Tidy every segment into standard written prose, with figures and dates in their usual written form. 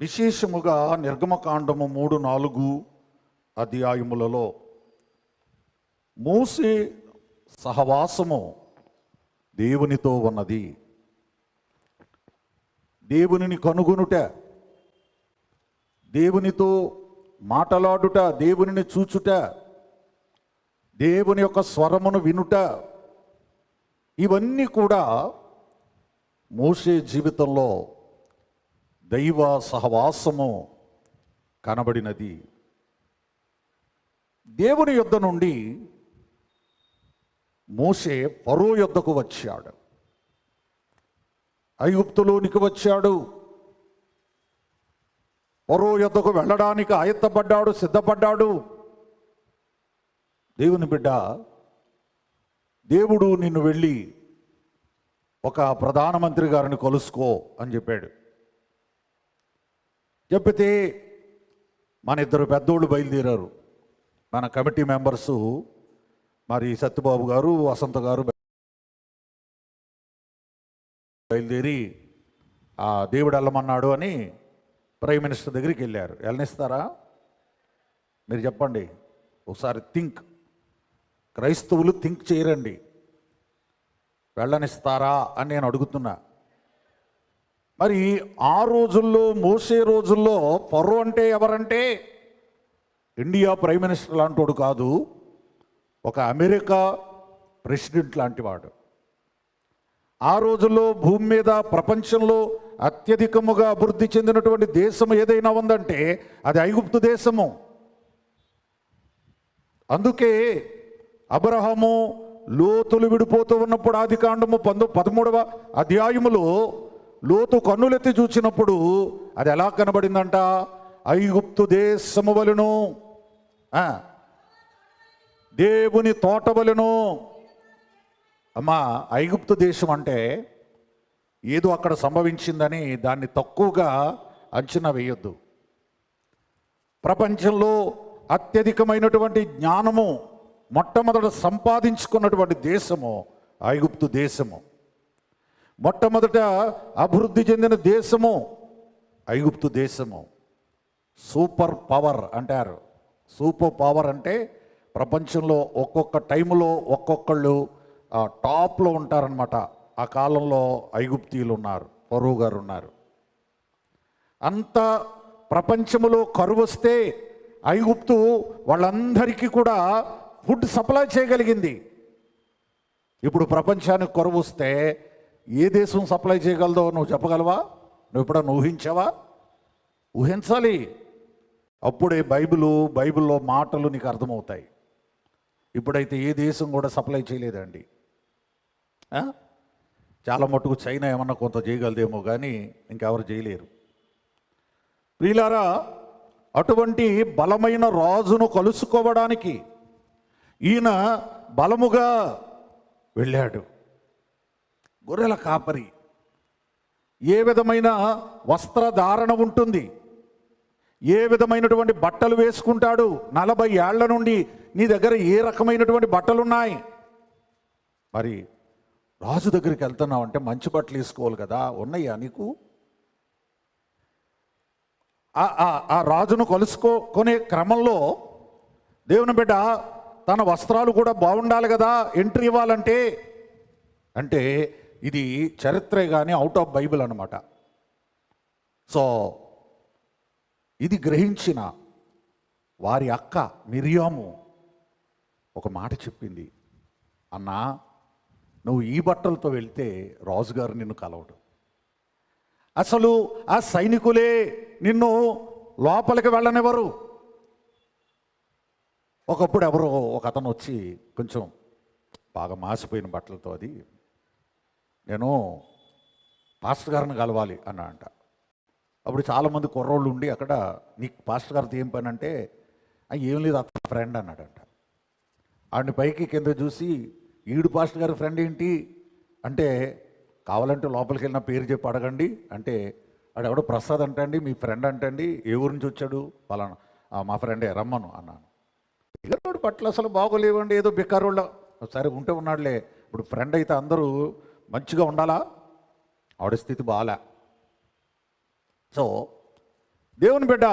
విశేషముగా నిర్గమకాండము 3-4 అధ్యాయములలో మోసే సహవాసము దేవునితో ఉన్నది. దేవునిని కనుగొనుట, దేవునితో మాటలాడుట, దేవునిని చూచుట, దేవుని యొక్క స్వరమును వినుట, ఇవన్నీ కూడా మోసే జీవితంలో దైవ సహవాసము కనబడినది. దేవుని యొద్ద నుండి మోసే ఫరో యొద్దకు వచ్చాడు, ఐగుప్తులోనికి వచ్చాడు. ఫరో యొద్దకు వెళ్ళడానికి ఆయత్తపడ్డాడు, సిద్ధపడ్డాడు. దేవుని బిడ్డ, దేవుడు నిన్ను వెళ్ళి ఒక ప్రధానమంత్రి గారిని కలుసుకో అని చెప్పాడు. చెప్పితే మన ఇద్దరు పెద్దోళ్ళు బయలుదేరారు. మన కమిటీ మెంబర్సు, మరి సత్యబాబు గారు, వసంత గారు బయలుదేరి దేవుడు వెళ్ళమన్నాడు అని ప్రైమ్ మినిస్టర్ దగ్గరికి వెళ్ళారు. వెళ్ళనిస్తారా? మీరు చెప్పండి ఒకసారి. క్రైస్తవులు థింక్ చేయరండి. వెళ్ళనిస్తారా అని నేను అడుగుతున్నా. మరి ఆ రోజుల్లో, మోసే రోజుల్లో ఫరో అంటే ఎవరంటే ఇండియా ప్రైమ్ మినిస్టర్ లాంటివాడు కాదు, ఒక అమెరికా ప్రెసిడెంట్ లాంటివాడు. ఆ రోజుల్లో భూమి మీద, ప్రపంచంలో అత్యధికముగా అభివృద్ధి చెందినటువంటి దేశం ఏదైనా ఉందంటే అది ఐగుప్తు దేశము. అందుకే అబ్రహాము లోతులు విడిపోతూ ఉన్నప్పుడు ఆదికాండము 13వ అధ్యాయములో లోతు కన్నులెత్తి చూచినప్పుడు అది ఎలా కనబడిందంట? ఐగుప్తు దేశము వలెను, దేవుని తోట వలెను. అమ్మా, ఐగుప్తు దేశం అంటే ఏదో అక్కడ సంభవించిందని దాన్ని తక్కువగా అంచనా వేయొద్దు. ప్రపంచంలో అత్యధికమైనటువంటి జ్ఞానము మొట్టమొదట సంపాదించుకున్నటువంటి దేశము ఐగుప్తు దేశము. మొట్టమొదట అభివృద్ధి చెందిన దేశము ఐగుప్తు దేశము. సూపర్ పవర్ అంటారు. సూపర్ పవర్ అంటే ప్రపంచంలో ఒక్కొక్క టైంలో ఒక్కొక్కళ్ళు టాప్లో ఉంటారనమాట. ఆ కాలంలో ఐగుప్తీయులు ఉన్నారు, ఫరో గారు ఉన్నారు. అంత ప్రపంచంలో కరువు వస్తే ఐగుప్తు వాళ్ళందరికీ కూడా ఫుడ్ సప్లై చేయగలిగింది. ఇప్పుడు ప్రపంచానికి కరువు వస్తే ఏ దేశం సప్లై చేయగలదో నువ్వు చెప్పగలవా? నువ్వు ఎప్పుడన్నా ఊహించావా? ఊహించాలి. అప్పుడే బైబిల్లో మాటలు నీకు అర్థమవుతాయి. ఇప్పుడైతే ఏ దేశం కూడా సప్లై చేయలేదండి. చాలా మటుకు చైనా ఏమన్నా కొంత చేయగలదేమో కానీ ఇంకెవరు చేయలేరు. ప్రియులారా, అటువంటి బలమైన రాజును కలుసుకోవడానికి ఈయన బలముగా వెళ్ళాడు. గొర్రెల కాపరి. ఏ విధమైన వస్త్రధారణ ఉంటుంది, ఏ విధమైనటువంటి బట్టలు వేసుకుంటాడు? 40 ఏళ్ల నుండి నీ దగ్గర ఏ రకమైనటువంటి బట్టలు ఉన్నాయి? మరి రాజు దగ్గరికి వెళ్తున్నావు అంటే మంచి బట్టలు వేసుకోవాలి కదా. ఉన్నాయా నీకు? ఆ రాజును కలుసుకొనే క్రమంలో దేవుని బిడ్డ తన వస్త్రాలు కూడా బాగుండాలి కదా ఎంట్రీ ఇవ్వాలంటే. అంటే ఇది చరిత్రే కానీ అవుట్ ఆఫ్ బైబిల్ అనమాట. సో ఇది గ్రహించిన వారి అక్క మిరియాము ఒక మాట చెప్పింది. అన్నా, నువ్వు ఈ బట్టలతో వెళ్తే రాజుగారు నిన్ను కలవడు. అసలు ఆ సైనికులే నిన్ను లోపలికి వెళ్ళనివ్వరు. ఒకప్పుడు ఎవరో ఒక అతను వచ్చి కొంచెం బాగా మాసిపోయిన బట్టలతో, అది నేను పాస్టర్ గారిని కలవాలి అన్నా అంట. అప్పుడు చాలామంది కుర్రోళ్ళు ఉండి అక్కడ, నీకు పాస్టర్ గారితో ఏం పని అంటే, ఏం లేదు అతని ఫ్రెండ్ అన్నాడంట. ఆడిని పైకి కింద చూసి, ఈడు పాస్టర్ గారి ఫ్రెండ్ ఏంటి అంటే, కావాలంటే లోపలికి వెళ్ళిన పేరు చెప్పి అడగండి అంటే, ఆడు ఎవడో ప్రసాద్ అంటండి, మీ ఫ్రెండ్ అంటండి, ఏ ఊరి నుంచి వచ్చాడు? పలానా, మా ఫ్రెండే, రమ్మను అన్నాను. ఇగరోడు బట్టలు అసలు బాగోలేవండి, ఏదో బికారోళ్ళ. సరే ఉంటే ఉన్నాడులే. ఇప్పుడు ఫ్రెండ్ అయితే అందరూ మంచిగా ఉండాలా? ఆవిడ స్థితి బాగాలే. సో దేవుని బిడ్డ,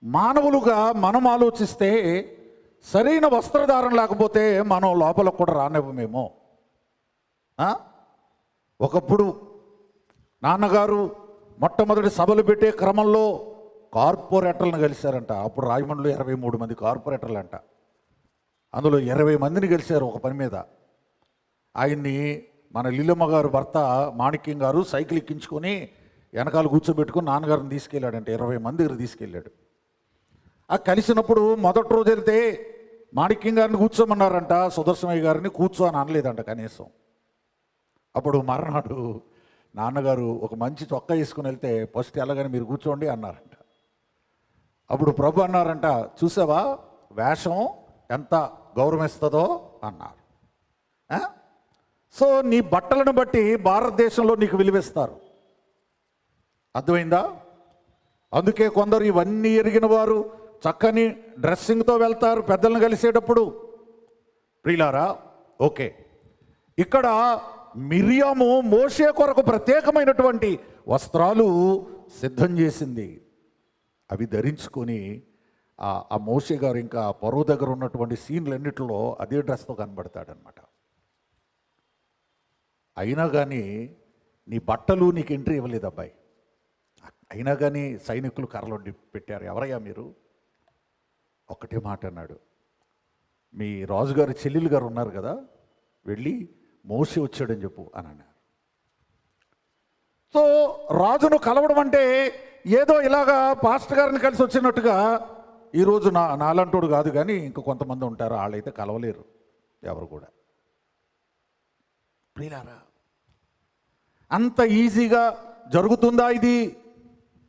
మానవులుగా మనం ఆలోచిస్తే సరైన వస్త్రధారణ లేకపోతే మనం లోపలకు కూడా రానివ్వమేమో. ఒకప్పుడు నాన్నగారు మొట్టమొదటి సభలు పెట్టే క్రమంలో కార్పొరేటర్లను కలిశారంట. అప్పుడు రాజమండ్రిలో 23 మంది కార్పొరేటర్లు అంట. అందులో 20 మందిని కలిశారు ఒక పని మీద. ఆయన్ని మన లీలమ్మ గారు భర్త మాణిక్యం గారు సైకిల్ ఎక్కించుకొని వెనకాల కూర్చోబెట్టుకుని నాన్నగారిని తీసుకెళ్ళాడంట. 20 మంది దగ్గర తీసుకెళ్ళాడు. ఆ కలిసినప్పుడు మొదటి రోజు వెళ్తే మాణిక్యం గారిని కూర్చోమన్నారంట, సుదర్శనయ్య గారిని కూర్చో అని అనలేదంట కనీసం. అప్పుడు మర్నాడు నాన్నగారు ఒక మంచి చొక్కా వేసుకుని వెళ్తే ఫస్ట్ వెళ్ళగానే మీరు కూర్చోండి అన్నారంట. అప్పుడు ప్రభు అన్నారంట, చూసావా వేషం ఎంత గౌరవిస్తుందో అన్నారు. సో నీ బట్టలను బట్టి భారతదేశంలో నీకు విలువిస్తారు. అర్థమైందా? అందుకే కొందరు ఇవన్నీ ఎరిగిన వారు చక్కని డ్రెస్సింగ్తో వెళ్తారు పెద్దలను కలిసేటప్పుడు. ప్రియులారా, ఓకే, ఇక్కడ మిరియాము మోషే కొరకు ప్రత్యేకమైనటువంటి వస్త్రాలు సిద్ధం చేసింది. అవి ధరించుకొని ఆ మోషే గారు ఇంకా పరువు దగ్గర ఉన్నటువంటి సీన్లన్నిటిలో అదే డ్రెస్తో కనబడతాడనమాట. అయినా కానీ నీ బట్టలు నీకు ఎంట్రీ ఇవ్వలేదు అబ్బాయి. అయినా కానీ సైనికులు కర్రలు పెట్టారు. ఎవరయ్యా మీరు? ఒకటే మాట అన్నాడు, మీ రాజుగారి చెల్లెలు గారు ఉన్నారు కదా, వెళ్ళి మోషే వచ్చాడని చెప్పు అని అన్నారు. సో రాజును కలవడం అంటే ఏదో ఇలాగా పాస్టర్ గారిని కలిసి వచ్చినట్టుగా ఈరోజు నాలంటోడు కాదు కానీ ఇంకా కొంతమంది ఉంటారు, వాళ్ళైతే కలవలేరు ఎవరు కూడా. ప్రియులారా, అంత ఈజీగా జరుగుతుందా ఇది?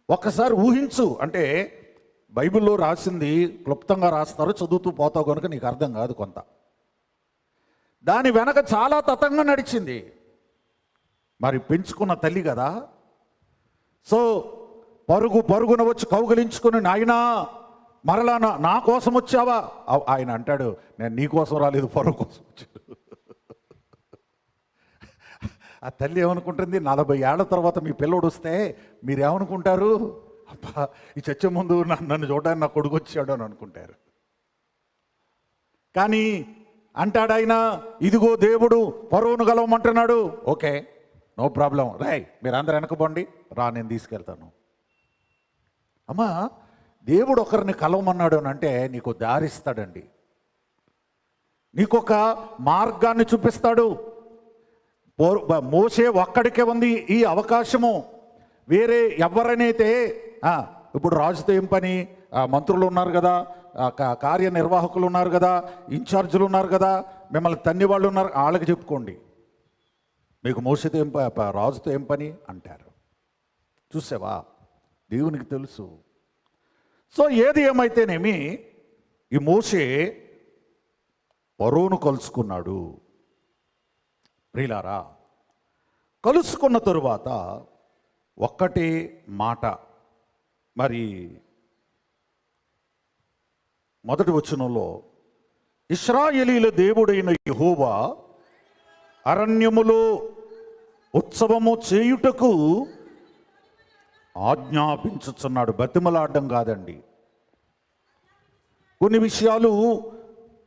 ఒక్కసారి ఊహించు. అంటే బైబిల్లో రాసింది క్లుప్తంగా రాస్తారు, చదువుతూ పోతావు కనుక నీకు అర్థం కాదు కొంత. దాని వెనక చాలా తతంగా నడిచింది. మరి పెంచుకున్న తల్లి కదా. సో పరుగున వచ్చి కౌగిలించుకుని, నాయనా మరలా నా కోసం వచ్చావా? ఆయన అంటాడు, నేను నీ కోసం రాలేదు, పరుగు కోసం వచ్చాడు. ఆ తల్లి ఏమనుకుంటుంది, 40 ఏళ్ల తర్వాత మీ పిల్లోడు వస్తే మీరేమనుకుంటారు? అబ్బా, ఈ చచ్చే ముందు నన్ను చూడడానికి నా కొడుకు వచ్చాడు అని అనుకుంటారు. కానీ అంటాడాయన, ఇదిగో దేవుడు పరువును గలవమంటున్నాడు. ఓకే, నో ప్రాబ్లం, రాయ్ మీరందరూ వెనకపోండి, రా నేను తీసుకెళ్తాను. అమ్మా, దేవుడు ఒకరిని కలవమన్నాడు అని అంటే నీకు దారిస్తాడండి, నీకొక మార్గాన్ని చూపిస్తాడు. మోషే ఒక్కడికే ఉంది ఈ అవకాశము. వేరే ఎవరనైతే ఇప్పుడు రాజుతో ఏం పని? మంత్రులు ఉన్నారు కదా, కార్యనిర్వాహకులు ఉన్నారు కదా, ఇన్ఛార్జీలు ఉన్నారు కదా, మిమ్మల్ని తన్ని వాళ్ళు ఉన్నారు, వాళ్ళకి చెప్పుకోండి, మీకు మోషేతో ఏం రాజుతో ఏం పని అంటారు. చూసావా, దేవునికి తెలుసు. సో ఏది ఏమైతేనేమి ఈ మోషే ఫరోను కలుసుకున్నాడు. ప్రియులారా, కలుసుకున్న తరువాత ఒక్కటే మాట. మరి మొదటి వచనంలో, ఇశ్రాయేలీల దేవుడైన యెహోవా అరణ్యములో ఉత్సవము చేయుటకు ఆజ్ఞాపించుచున్నాడు. బతిమలాడడం కాదండి. కొన్ని విషయాలు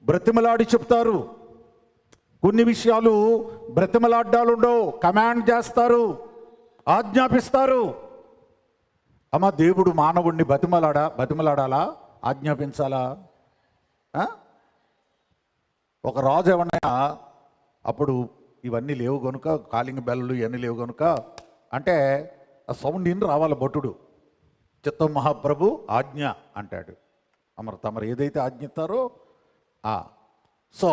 బ్రతిమలాడి చెప్తారు, కొన్ని విషయాలు బ్రతిమలాడ్డాలుండవు, కమాండ్ చేస్తారు, ఆజ్ఞాపిస్తారు. అమ్మ, దేవుడు మానవుడిని బతిమలాడాలా, ఆజ్ఞాపించాలా? ఒక రాజు ఏమన్నా అప్పుడు ఇవన్నీ లేవు కనుక, కాలింగ్ బెల్లు ఇవన్నీ లేవు కనుక అంటే ఆ సౌండ్ ఇన్ రావాలి భటుడు, చిత్తం మహాప్రభు ఆజ్ఞ అంటాడు. తమరు ఏదైతే ఆజ్ఞిస్తారో సో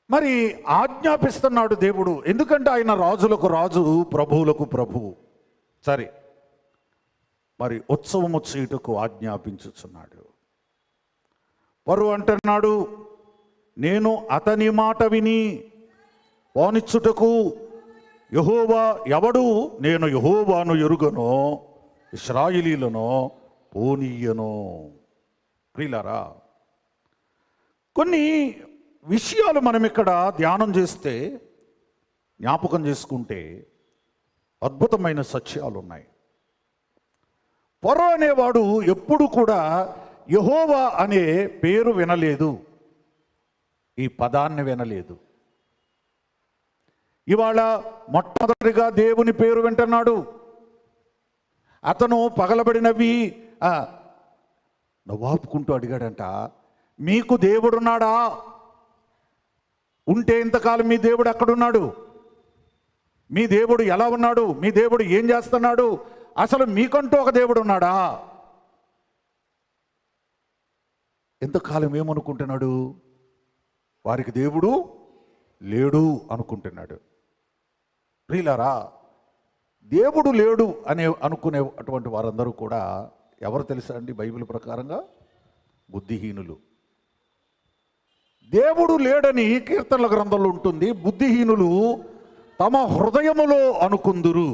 మరి ఆజ్ఞాపిస్తున్నాడు దేవుడు. ఎందుకంటే ఆయన రాజులకు రాజు, ప్రభువులకు ప్రభువు. సరే, మరి ఉత్సవము చేయుటకు ఆజ్ఞాపించుచున్నాడు. పరు అంటున్నాడు, నేను అతని మాట విని పోనిచ్చుటకు యెహోవా ఎవడు? నేను యెహోవాను ఎరుగను, ఇశ్రాయేలీలను పోనీయను. ప్రియులారా, కొన్ని విషయాలు మనం ఇక్కడ ధ్యానం చేస్తే, జ్ఞాపకం చేసుకుంటే అద్భుతమైన సత్యాలు ఉన్నాయి. ఫరో అనేవాడు ఎప్పుడు కూడా యెహోవా అనే పేరు వినలేదు, ఈ పదాన్ని వినలేదు. ఇవాళ మొట్టమొదటిగా దేవుని పేరు వింటున్నాడు. అతను పగలబడినవి నవ్వాపుకుంటూ అడిగాడంట, మీకు దేవుడున్నాడా? ఉంటే ఇంతకాలం మీ దేవుడు ఎక్కడున్నాడు? మీ దేవుడు ఎలా ఉన్నాడు? మీ దేవుడు ఏం చేస్తున్నాడు? అసలు మీకంటూ ఒక దేవుడు ఉన్నాడా? ఎంతకాలం ఏమనుకుంటున్నాడు? వారికి దేవుడు లేడు అనుకుంటున్నాడు. ప్రియులారా, దేవుడు లేడు అనుకునే అటువంటి వారందరూ కూడా ఎవరు తెలుసా అండి? బైబిల్ ప్రకారంగా బుద్ధిహీనులు. దేవుడు లేడని కీర్తనల గ్రంథంలో ఉంటుంది. బుద్ధిహీనులు తమ హృదయములో అనుకుందురు.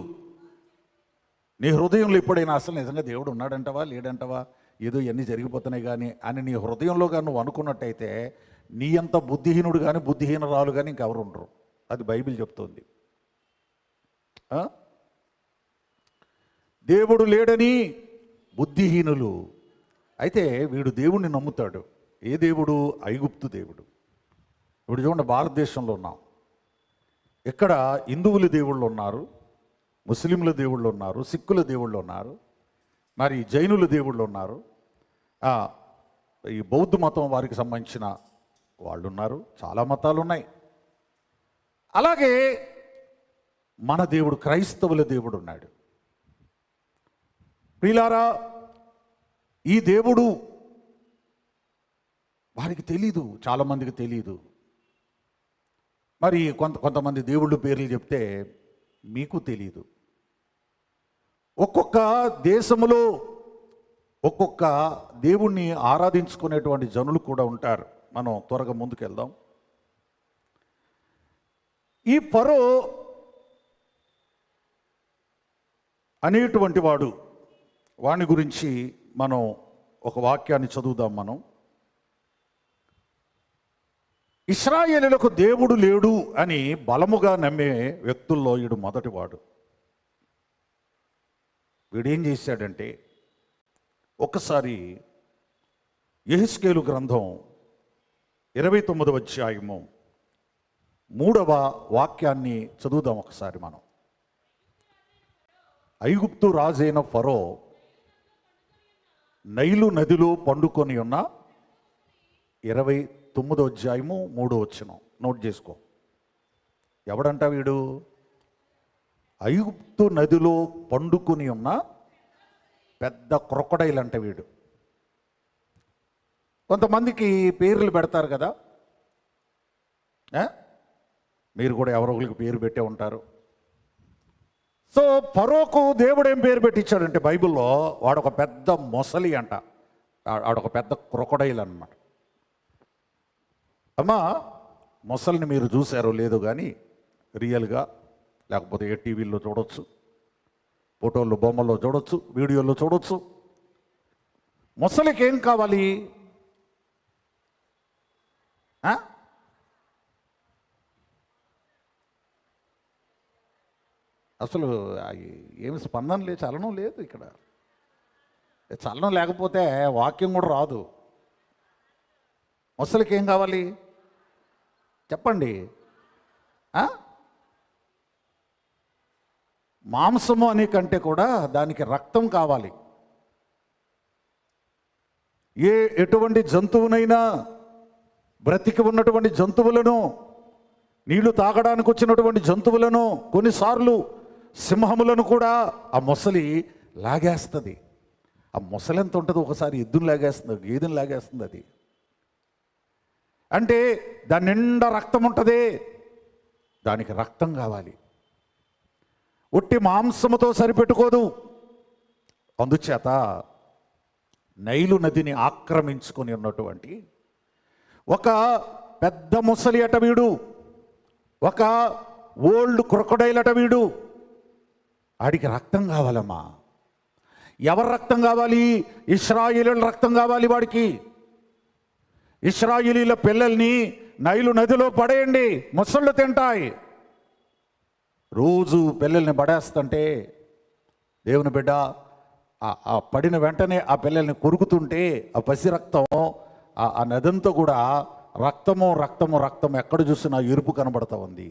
నీ హృదయంలో ఎప్పుడైనా అసలు నిజంగా దేవుడు ఉన్నాడంటవా లేడంటవా, ఏదో ఇవన్నీ జరిగిపోతున్నాయి కానీ అని నీ హృదయంలో కానీ నువ్వు అనుకున్నట్టయితే నీ అంత బుద్ధిహీనుడు కానీ బుద్ధిహీనరాలు కానీ ఇంకెవరు ఉండరు. అది బైబిల్ చెప్తోంది. దేవుడు లేడని బుద్ధిహీనులు. అయితే వీడు దేవుణ్ణి నమ్ముతాడు. ఏ దేవుడు? ఐగుప్తు దేవుడు. ఇప్పుడు చూడండి, భారతదేశంలో ఉన్నాం. ఇక్కడ హిందువుల దేవుళ్ళు ఉన్నారు, ముస్లింల దేవుళ్ళు ఉన్నారు, సిక్కుల దేవుళ్ళు ఉన్నారు, మరి జైనుల దేవుళ్ళు ఉన్నారు, ఈ బౌద్ధ మతం వారికి సంబంధించిన వాళ్ళు ఉన్నారు, చాలా మతాలు ఉన్నాయి. అలాగే మన దేవుడు క్రైస్తవుల దేవుడు ఉన్నాడు. ప్రియులారా, ఈ దేవుడు వారికి తెలీదు, చాలామందికి తెలీదు. మరి కొంతమంది దేవుళ్ళు పేర్లు చెప్తే మీకు తెలీదు. ఒక్కొక్క దేశంలో ఒక్కొక్క దేవుణ్ణి ఆరాధించుకునేటువంటి జనులు కూడా ఉంటారు. మనం త్వరగా ముందుకెళ్దాం. ఈ ఫరో అనేటువంటి వాని గురించి మనం ఒక వాక్యాన్ని చదువుదాం. మనం ఇశ్రాయేలులకు దేవుడు లేడు అని బలముగా నమ్మే వ్యక్తుల్లో వీడు మొదటివాడు. వీడేం చేశాడంటే, ఒకసారి యెహెజ్కేలు గ్రంథం 29వ అధ్యాయము 3వ వాక్యాన్ని చదువుదాం ఒకసారి మనం. ఐగుప్తు రాజైన ఫరో నైలు నదిలో పండుకొని ఉన్న 29వ అధ్యాయము 3వ వచనం నోట్ చేసుకో. ఎవడంట వీడు? ఐగుప్తు నదిలో పండుకొని ఉన్న పెద్ద క్రొకడైల్ అంట వీడు. కొంతమందికి పేర్లు పెడతారు కదా, మీరు కూడా ఎవరో ఒకరికి పేరు పెట్టే ఉంటారు. సో ఫరోకు దేవుడు ఏం పేరు పెట్టించాడంటే బైబిల్లో, వాడొక పెద్ద మొసలి అంట, వాడొక పెద్ద క్రొకడైల్ అన్నమాట. అమ్మా, మొసలిని మీరు చూసారో లేదో కానీ రియల్గా, లేకపోతే ఏ టీవీల్లో చూడొచ్చు, ఫోటోల్లో బొమ్మల్లో చూడొచ్చు, వీడియోల్లో చూడొచ్చు. మొసలికి ఏం కావాలి? అసలు ఏమి స్పందన లేదు, చలనం లేదు. ఇక్కడ చలనం లేకపోతే వాక్యం కూడా రాదు. మొసలికి ఏం కావాలి చెప్పండి? మాంసము అనే కంటే కూడా దానికి రక్తం కావాలి. ఎటువంటి జంతువునైనా, బ్రతికి ఉన్నటువంటి జంతువులను, నీళ్లు తాగడానికి వచ్చినటువంటి జంతువులను, కొన్నిసార్లు సింహములను కూడా ఆ మొసలి లాగేస్తుంది. ఆ మొసలి ఎంత ఉంటుందో, ఒకసారి ఎద్దును లాగేస్తుంది, గేదెను లాగేస్తుంది. అది అంటే దాని నిండా రక్తం ఉంటుంది, దానికి రక్తం కావాలి. ఒట్టి మాంసముతో సరిపెట్టుకోదు. అందుచేత నైలు నదిని ఆక్రమించుకొని ఉన్నటువంటి ఒక పెద్ద ముసలి అట వీడు, ఒక ఓల్డ్ క్రొకడైల్ అట వీడు. ఆడికి రక్తం కావాలమ్మా. ఎవరి రక్తం కావాలి? ఇశ్రాయేలీయుల రక్తం కావాలి వాడికి. ఇశ్రాయేలీయుల పిల్లల్ని నైలు నదిలో పడేయండి, ముసళ్ళు తింటాయి. రోజు పిల్లల్ని పడేస్తుంటే దేవుని బిడ్డ ఆ పడిన వెంటనే ఆ పిల్లల్ని కొరుకుతుంటే ఆ పసి రక్తం, ఆ నదంతా కూడా రక్తము రక్తము రక్తం, ఎక్కడ చూసినా ఎరుపు కనబడతా ఉంది.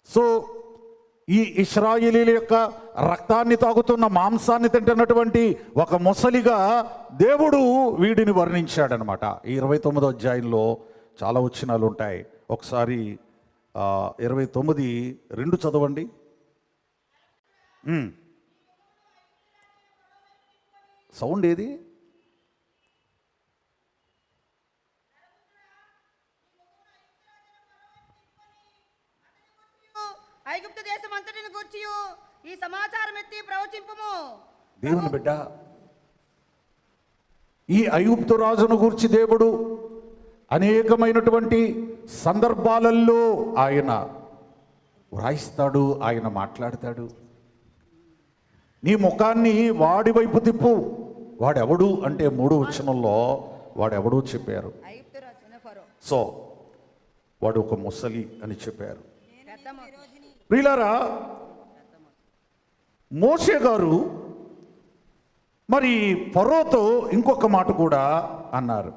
సో ఈ ఇశ్రాయేలీల యొక్క రక్తాన్ని తాగుతున్న, మాంసాన్ని తింటున్నటువంటి ఒక ముసలిగా దేవుడు వీడిని వర్ణించాడనమాట. ఈ 29వ అధ్యాయంలో చాలా వచనాలు ఉంటాయి. ఒకసారి 29:2 చదవండి. సౌండ్ ఏది? ఐగుప్తు దేశం అంతటిని గూర్చి ఈ సమాచారం ఎత్తి ప్రవచింపుము. దేవుని బిడ్డ, ఈ ఐగుప్తు రాజును గూర్చి దేవుడు అనేకమైనటువంటి సందర్భాలలో ఆయన వ్రాయిస్తాడు, ఆయన మాట్లాడతాడు. నీ ముఖాన్ని వాడి వైపు తిప్పు. వాడెవడు అంటే 3వ వచనంలో వాడెవడో చెప్పారు. సో వాడు ఒక ముసలి అని చెప్పారు. ప్రియులారా, మోషే గారు మరి ఫరోతో ఇంకొక మాట కూడా అన్నారు.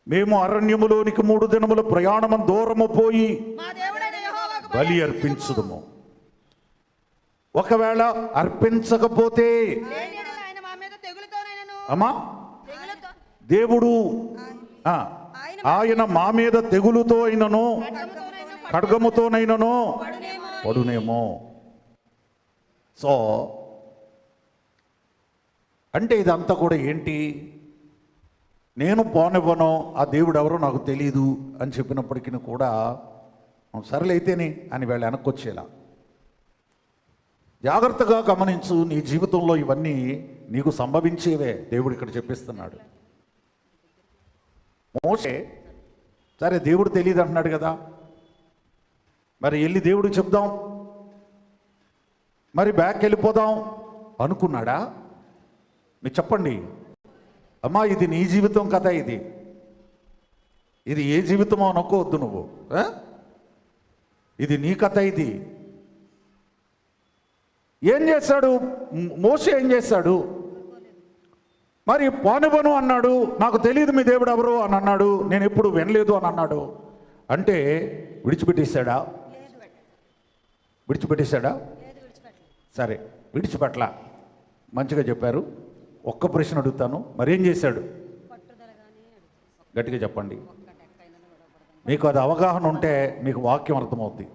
మేము అరణ్యములోనికి 3 దినముల ప్రయాణము దూరము పోయి బలి అర్పించుదుము. ఒకవేళ అర్పించకపోతే అమ్మా, దేవుడు ఆయన మా మీద తెగులుతో అయినను ఖడ్గముతోనైనను పడునేమో. సో అంటే ఇదంతా కూడా ఏంటి? నేను పోనివ్వను, ఆ దేవుడు ఎవరో నాకు తెలియదు అని చెప్పినప్పటికీ కూడా సరేలైతేనే అని వీళ్ళు వెనక్కొచ్చేలా. జాగ్రత్తగా గమనించు, నీ జీవితంలో ఇవన్నీ నీకు సంభవించేవే. దేవుడు ఇక్కడ చెప్పిస్తున్నాడు. మోషే సరే దేవుడు తెలియదు అంటున్నాడు కదా, మరి వెళ్ళి దేవుడికి చెప్దాం, మరి బ్యాక్ వెళ్ళిపోదాం అనుకున్నాడా? మీరు చెప్పండి అమ్మా, ఇది నీ జీవితం కథ, ఇది ఏ జీవితమో అనుకోవద్దు నువ్వు. ఇది నీ కథ. ఇది ఏం చేశాడు మోషే? ఏం చేశాడు? మరి పోనివ్వను అన్నాడు, నాకు తెలియదు మీ దేవుడు ఎవరు అని అన్నాడు, నేను ఎప్పుడు వినలేదు అని అన్నాడు. అంటే విడిచిపెట్టేశాడా? విడిచిపెట్టేశాడా? సరే, విడిచిపెట్టలా. మంచిగా చెప్పారు. ఒక్క ప్రశ్న అడుగుతాను, మరేం చేశాడు? గట్టిగా చెప్పండి. మీకు అది అవగాహన ఉంటే మీకు వాక్యం అర్థమవుద్ది.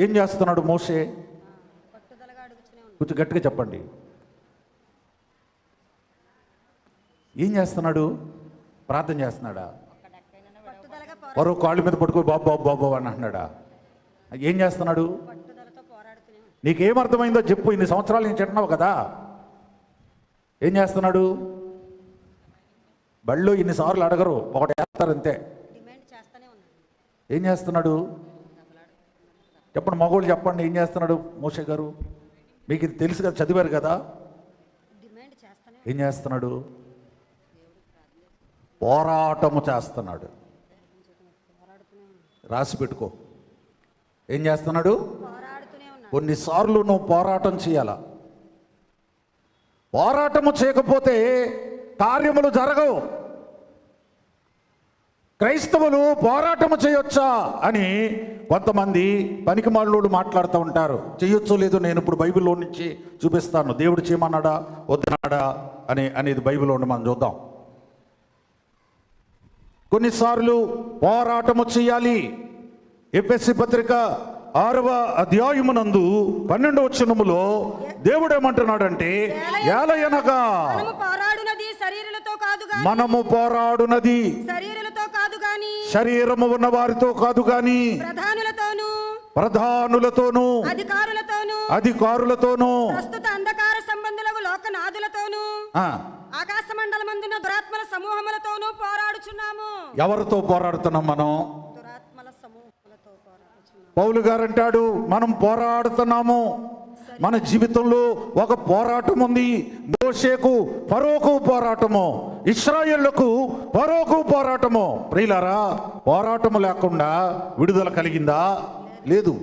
ఏం చేస్తున్నాడు మోషే? కొంచెం గట్టిగా చెప్పండి. ఏం చేస్తున్నాడు? ప్రార్థన చేస్తున్నాడా? మరో కాళ్ళ మీద పట్టుకో బాబు బాబు బాబు అని అంటున్నాడా? ఏం చేస్తున్నాడు? నీకేమర్థమైందో చెప్పు. ఇన్ని సంవత్సరాలు నేను చెట్టినావు కదా, ఏం చేస్తున్నాడు? బళ్ళు ఇన్నిసార్లు అడగరు, ఒకటి వేస్తారు అంతే. ఏం చేస్తున్నాడు చెప్పండి, మగోళ్ళు చెప్పండి. ఏం చేస్తున్నాడు మోషే గారు? మీకు ఇది తెలుసు కదా, చదివారు కదా. ఏం చేస్తున్నాడు? పోరాటము చేస్తున్నాడు. రాసి పెట్టుకో. ఏం చేస్తున్నాడు? కొన్నిసార్లు నువ్వు పోరాటం చేయాల. పోరాటము చేయకపోతే కార్యములు జరగవు. క్రైస్తవులు పోరాటము చేయొచ్చా అని కొంతమంది పనికిమాలినోళ్ళు మాట్లాడుతూ ఉంటారు. చేయొచ్చో లేదో నేను ఇప్పుడు బైబిల్లో నుంచి చూపిస్తాను. దేవుడు చేయమన్నాడా వద్దన్నాడా అనేది బైబిల్లో ఉండి మనం చూద్దాం. కొన్నిసార్లు పోరాటము చేయాలి. ఎఫెసీ పత్రిక 6వ అధ్యాయమునందు 12వ వచనములో దేవుడు ఏమంటున్నాడంటే, ఏలయనగా మనము పోరాడునది శరీరము ఉన్న వారితో కాదు గాని ప్రధానులతోనూ అధికారులతోనూ అంధకార సంబంధులకు లోకనాథులతోనూ ఆకాశ మండలమందున దురాత్మల సమూహములతోనూ పోరాడుచున్నాము. ఎవరితో పోరాడుతున్నాం మనం? పౌలు గారు అంటాడు, మనం పోరాడుతున్నాము. మన జీవితంలో ఒక పోరాటం ఉంది. మోషేకు ఫరోకు పోరాటము, ఇశ్రాయేలుకు ఫరోకు పోరాటము. ప్రియులారా, పోరాటము లేకుండా విడుదల కలిగిందా? లేదు.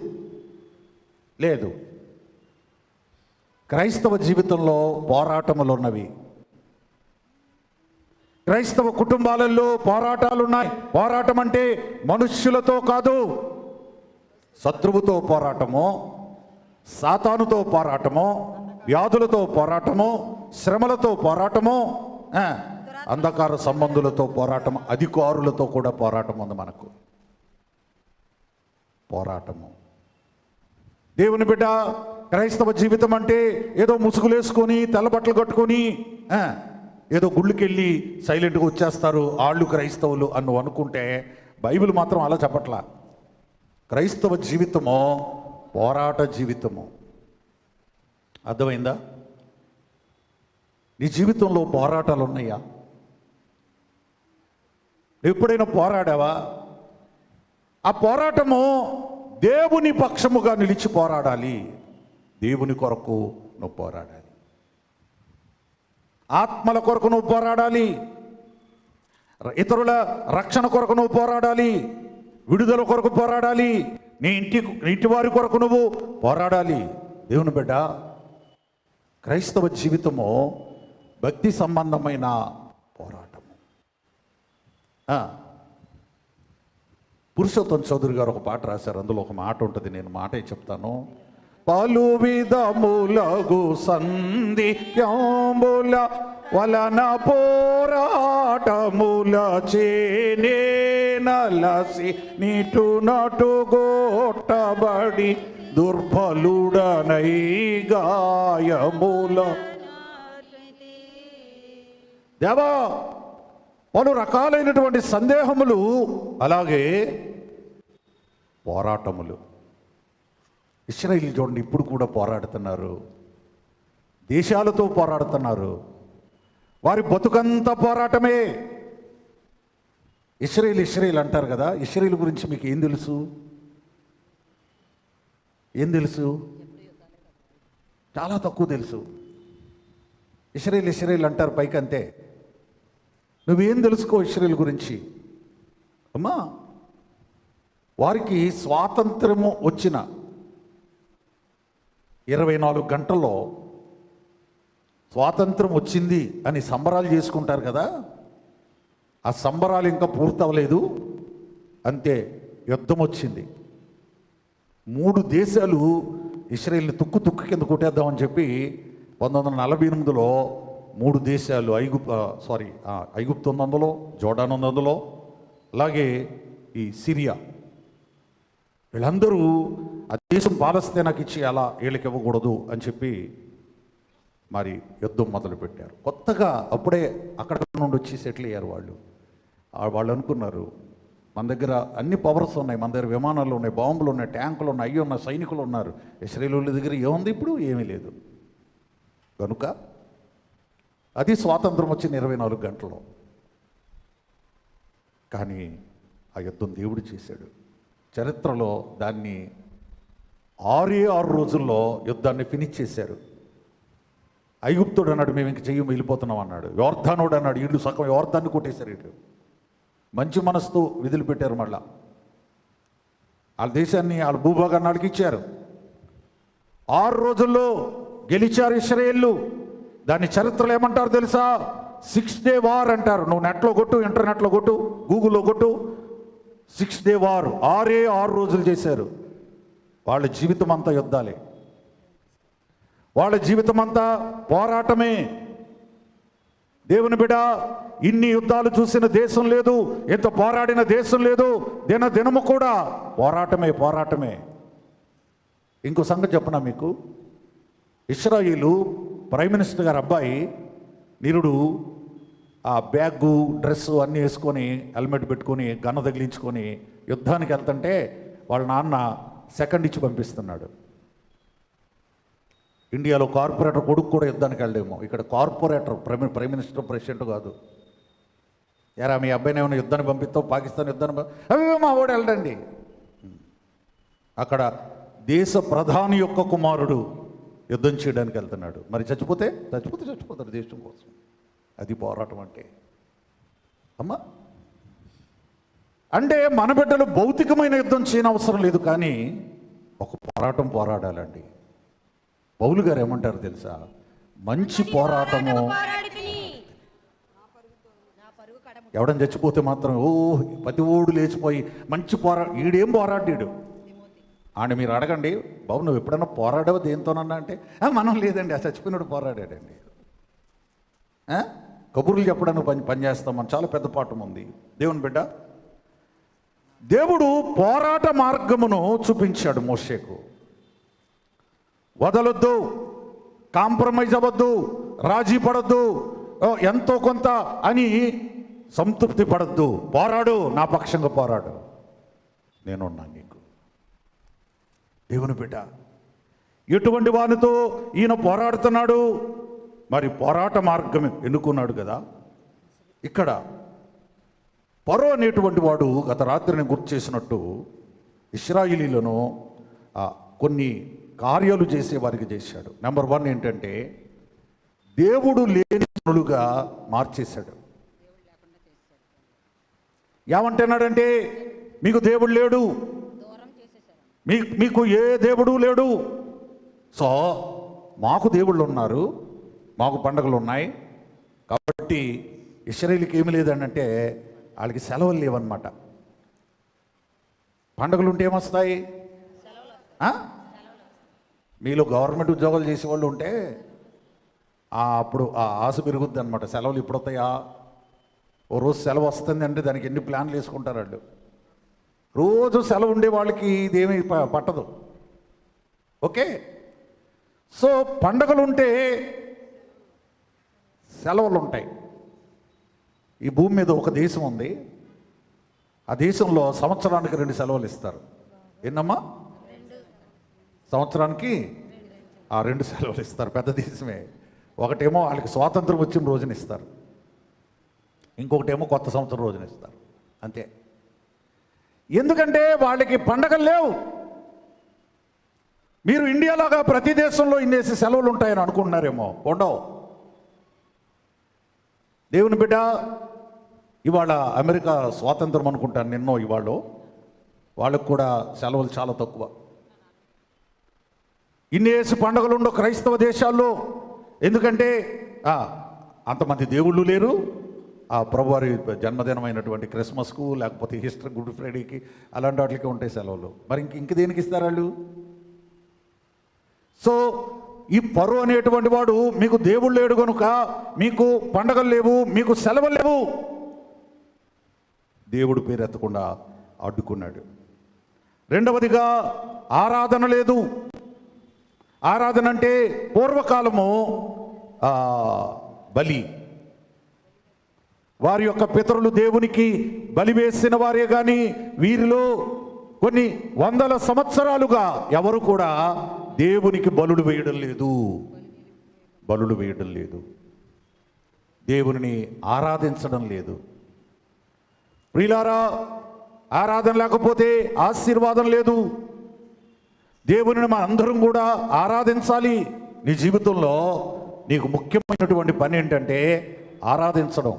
లేదు. క్రైస్తవ జీవితంలో పోరాటములు ఉన్నవి. క్రైస్తవ కుటుంబాలలో పోరాటాలు ఉన్నాయి. పోరాటం అంటే మనుష్యులతో కాదు, శత్రువుతో పోరాటము, సాతానుతో పోరాటము, వ్యాధులతో పోరాటము, శ్రమలతో పోరాటము, అంధకార సంబంధులతో పోరాటం, అధికారులతో కూడా పోరాటం ఉంది మనకు. పోరాటము. దేవుని బిడ్డ, క్రైస్తవ జీవితం అంటే ఏదో ముసుగులేసుకొని తెల్లబట్టలు కట్టుకొని ఏదో గుళ్ళకెళ్ళి సైలెంట్గా వచ్చేస్తారు వాళ్ళు క్రైస్తవులు అని నువ్వు అనుకుంటే బైబిల్ మాత్రం అలా చెప్పట్లా. క్రైస్తవ జీవితము పోరాట జీవితము. అర్థమైందా? నీ జీవితంలో పోరాటాలు ఉన్నాయా? ఎప్పుడైనా పోరాడావా? ఆ పోరాటము దేవుని పక్షముగా నిలిచి పోరాడాలి. దేవుని కొరకు నువ్వు పోరాడాలి. ఆత్మల కొరకు నువ్వు పోరాడాలి. ఇతరుల రక్షణ కొరకు నువ్వు పోరాడాలి. విడుదల కొరకు పోరాడాలి. నీ ఇంటి వారి కొరకు నువ్వు పోరాడాలి. దేవుని బిడ్డ, క్రైస్తవ జీవితము భక్తి సంబంధమైన పోరాటము. పురుషోత్తం చౌదరి గారు ఒక పాట రాశారు. అందులో ఒక మాట ఉంటుంది, నేను మాటే చెప్తాను. పలు విధములగు సంధింబుల వలన పోరాటముల చేనే నలసి నీటు నటు గోట్టబడి దుర్బలుడనై గాయముల. దేవా, పలు రకాలైనటువంటి సందేహములు, అలాగే పోరాటములు. ఇశ్రాయేలు చూడండి, ఇప్పుడు కూడా పోరాడుతున్నారు. దేశాలతో పోరాడుతున్నారు. వారి బతుకంతా పోరాటమే. ఇశ్రాయేలు అంటారు కదా. ఇశ్రాయేలు గురించి మీకు ఏం తెలుసు? ఏం తెలుసు? చాలా తక్కువ తెలుసు. ఇశ్రాయేలు అంటారు పైకి, అంతే. నువ్వేం తెలుసుకో ఇశ్రాయేలు గురించి? అమ్మా, వారికి స్వాతంత్రము వచ్చిన 24 గంటల్లో స్వాతంత్రం వచ్చింది అని సంబరాలు చేసుకుంటారు కదా. ఆ సంబరాలు ఇంకా పూర్తవలేదు, అంతే యుద్ధం వచ్చింది. 3 దేశాలు ఇశ్రాయేల్ని తుక్కు కింద కొట్టేద్దామని చెప్పి 1948లో 3 దేశాలు, ఐగుప్తు ఉంది అందులో, జోర్డాన్ ఉంది అందులో, అలాగే ఈ సిరియా, వీళ్ళందరూ ఆ దేశం పాలస్తీనాకి ఇచ్చి అలా వీళ్ళకి ఇవ్వకూడదు అని చెప్పి మరి యుద్ధం మొదలుపెట్టారు. కొత్తగా అప్పుడే అక్కడ నుండి వచ్చి సెటిల్ అయ్యారు వాళ్ళు. వాళ్ళు అనుకున్నారు, మన దగ్గర అన్ని పవర్స్ ఉన్నాయి, మన దగ్గర విమానాలు ఉన్నాయి, బాంబులు ఉన్నాయి, ట్యాంకులు ఉన్నాయి, అయ్యి ఉన్న సైనికులు ఉన్నారు. ఇశ్రాయేలు దగ్గర ఏముంది? ఇప్పుడు ఏమీ లేదు. కనుక అది స్వాతంత్రం వచ్చిన 24 గంటల్లో. కానీ ఆ యుద్ధం దేవుడు చేశాడు. చరిత్రలో దాన్ని 6 రోజుల్లో యుద్ధాన్ని ఫినిష్ చేశారు. ఐగుప్తుడు అన్నాడు, మేము ఇంక చెయ్యి వెళ్ళిపోతున్నాం అన్నాడు. యోర్ధానుడు అన్నాడు, వీళ్ళు సగం యోర్ధాన్ని కొట్టేశారు. వీళ్ళు మంచి మనసుతో విధులు పెట్టారు. మళ్ళా వాళ్ళ దేశాన్ని, వాళ్ళ భూభాగాన్ని వాళ్ళకి ఇచ్చారు. 6 రోజుల్లో గెలిచారు ఇశ్రాయేలు. దాని చరిత్రలో ఏమంటారు తెలుసా? 6 డే వార్ అంటారు. నువ్వు నెట్లో కొట్టు, ఇంటర్నెట్లో కొట్టు, గూగుల్లో కొట్టు. 6 డే వార్. 6 రోజులు చేశారు. వాళ్ళ జీవితం అంతా యుద్ధాలే, వాళ్ళ జీవితం అంతా పోరాటమే. దేవుని బిడ్డ, ఇన్ని యుద్ధాలు చూసిన దేశం లేదు, ఎంత పోరాడిన దేశం లేదు. దినము కూడా పోరాటమే. ఇంకో సంగతి చెప్పనా మీకు? ఇశ్రాయేలు ప్రైమ్ మినిస్టర్ గారు అబ్బాయి నిరుడు ఆ బ్యాగు, డ్రెస్సు అన్నీ వేసుకొని, హెల్మెట్ పెట్టుకొని, గన్న తగిలించుకొని యుద్ధానికి వెళ్తుంటే వాళ్ళ నాన్న సెకండ్ ఇచ్చి పంపిస్తున్నాడు. ఇండియాలో కార్పొరేటర్ కొడుకు కూడా యుద్ధానికి వెళ్ళడేమో. ఇక్కడ కార్పొరేటర్, ప్రైమ్ మినిస్టర్, ప్రెసిడెంట్ కాదు. ఎరా మీ అబ్బాయిని ఏమైనా యుద్ధాన్ని పంపిస్తావు, పాకిస్తాన్ యుద్ధాన్ని అవి మా ఓడి వెళ్ళండి. అక్కడ దేశ ప్రధాని యొక్క కుమారుడు యుద్ధం చేయడానికి వెళ్తున్నాడు. మరి చచ్చిపోతాడు దేశం కోసం. అది పోరాటం అంటే. అమ్మా, అంటే మన బిడ్డలు భౌతికమైన యుద్ధం చేయనవసరం లేదు, కానీ ఒక పోరాటం పోరాడాలండి. పౌలు గారు ఏమంటారు తెలుసా? మంచి పోరాటము. ఎవడని చచ్చిపోతే మాత్రం ప్రతి ఓడు లేచిపోయి మంచి ఈడేం పోరాడాడు అని మీరు అడగండి. బాబు నువ్వు ఎప్పుడన్నా పోరాడావు దేంతోనన్నా అంటే మనం లేదండి, ఆ చచ్చిపోయినాడు పోరాడాడండి. కబుర్లు చెప్పడానికి పనిచేస్తాం మనం, చాలా పెద్ద పాఠం ఉంది. దేవుని బిడ్డ, దేవుడు పోరాట మార్గమును చూపించాడు మోషేకు. వదలొద్దు, కాంప్రమైజ్ అవ్వద్దు, రాజీ పడద్దు, ఎంతో కొంత అని సంతృప్తి పడద్దు, పోరాడు, నా పక్షంగా పోరాడు, నేనున్నాను నీకు. దేవుని బిడ్డ, ఎటువంటి వానితో ఈయన పోరాడుతున్నాడు? మరి పోరాట మార్గం ఎన్నుకున్నాడు కదా. ఇక్కడ ఫరో అనేటువంటి వాడు గత రాత్రి నేను గుర్తు చేసినట్టు ఇశ్రాయేలీలను కొన్ని కార్యాలు చేసే వారికి చేశాడు. నెంబర్ 1 ఏంటంటే దేవుడు లేని జనులుగా మార్చేశాడు. ఏమంటున్నాడంటే మీకు దేవుడు లేడు, మీకు ఏ దేవుడు లేడు, సో మాకు దేవుళ్ళు ఉన్నారు, మాకు పండుగలు ఉన్నాయి, కాబట్టి ఇశ్రాయేలుకి ఏమి లేదనంటే వాళ్ళకి సెలవులు లేవన్నమాట. పండుగలు ఉంటే ఏమొస్తాయి? మీలో గవర్నమెంట్ ఉద్యోగాలు చేసేవాళ్ళు ఉంటే అప్పుడు ఆ ఆశ పెరుగుద్ది అనమాట. సెలవులు ఇప్పుడు వస్తాయా, ఓ రోజు సెలవు వస్తుంది అంటే దానికి ఎన్ని ప్లాన్లు వేసుకుంటారు వాళ్ళు. రోజు సెలవు ఉండే వాళ్ళకి ఇదేమీ పట్టదు. ఓకే, సో పండుగలు ఉంటే సెలవులు ఉంటాయి. ఈ భూమి మీద ఒక దేశం ఉంది, ఆ దేశంలో సంవత్సరానికి 2 సెలవులు ఇస్తారు. ఎన్నమ్మా? సంవత్సరానికి 2 సెలవులు ఇస్తారు. పెద్ద దేశమే. ఒకటేమో వాళ్ళకి స్వాతంత్రం వచ్చిన రోజున ఇస్తారు, ఇంకొకటేమో కొత్త సంవత్సరం రోజున ఇస్తారు. అంతే. ఎందుకంటే వాళ్ళకి పండగలు లేవు. మీరు ఇండియాలాగా ప్రతి దేశంలో ఇన్నేసి సెలవులు ఉంటాయని అనుకుంటున్నారేమో, ఉండవు. దేవుని బిడ్డ, ఇవాళ అమెరికా స్వాతంత్రం అనుకుంటాను నిన్నో ఇవాళ, వాళ్ళకు కూడా సెలవులు చాలా తక్కువ. ఇన్నేసి పండుగలు ఉండవు క్రైస్తవ దేశాల్లో. ఎందుకంటే అంతమంది దేవుళ్ళు లేరు. ఆ ప్రభువారి జన్మదినమైనటువంటి క్రిస్మస్కు, లేకపోతే ఈస్టర్, గుడ్ ఫ్రైడేకి, అలాంటి వాటికి ఉంటాయి సెలవులు. మరి ఇంక దేనికి ఇస్తారు వాళ్ళు? సో ఈ ఫరో అనేటువంటి వాడు మీకు దేవుడు లేడు కనుక మీకు పండగలు లేవు, మీకు సెలవులు లేవు, దేవుడు పేరు ఎత్తకుండా అడ్డుకున్నాడు. రెండవదిగా ఆరాధన లేదు. ఆరాధన అంటే పూర్వకాలము బలి, వారి యొక్క పితరులు దేవునికి బలి వేసిన వారే కానీ వీరిలో కొన్ని వందల సంవత్సరాలుగా ఎవరు కూడా దేవునికి బలులు వేయడం లేదు, దేవుని ఆరాధించడం లేదు. ప్రియులారా, ఆరాధన లేకపోతే ఆశీర్వాదం లేదు. దేవుని మన అందరం కూడా ఆరాధించాలి. నీ జీవితంలో నీకు ముఖ్యమైనటువంటి పని ఏంటంటే ఆరాధించడం.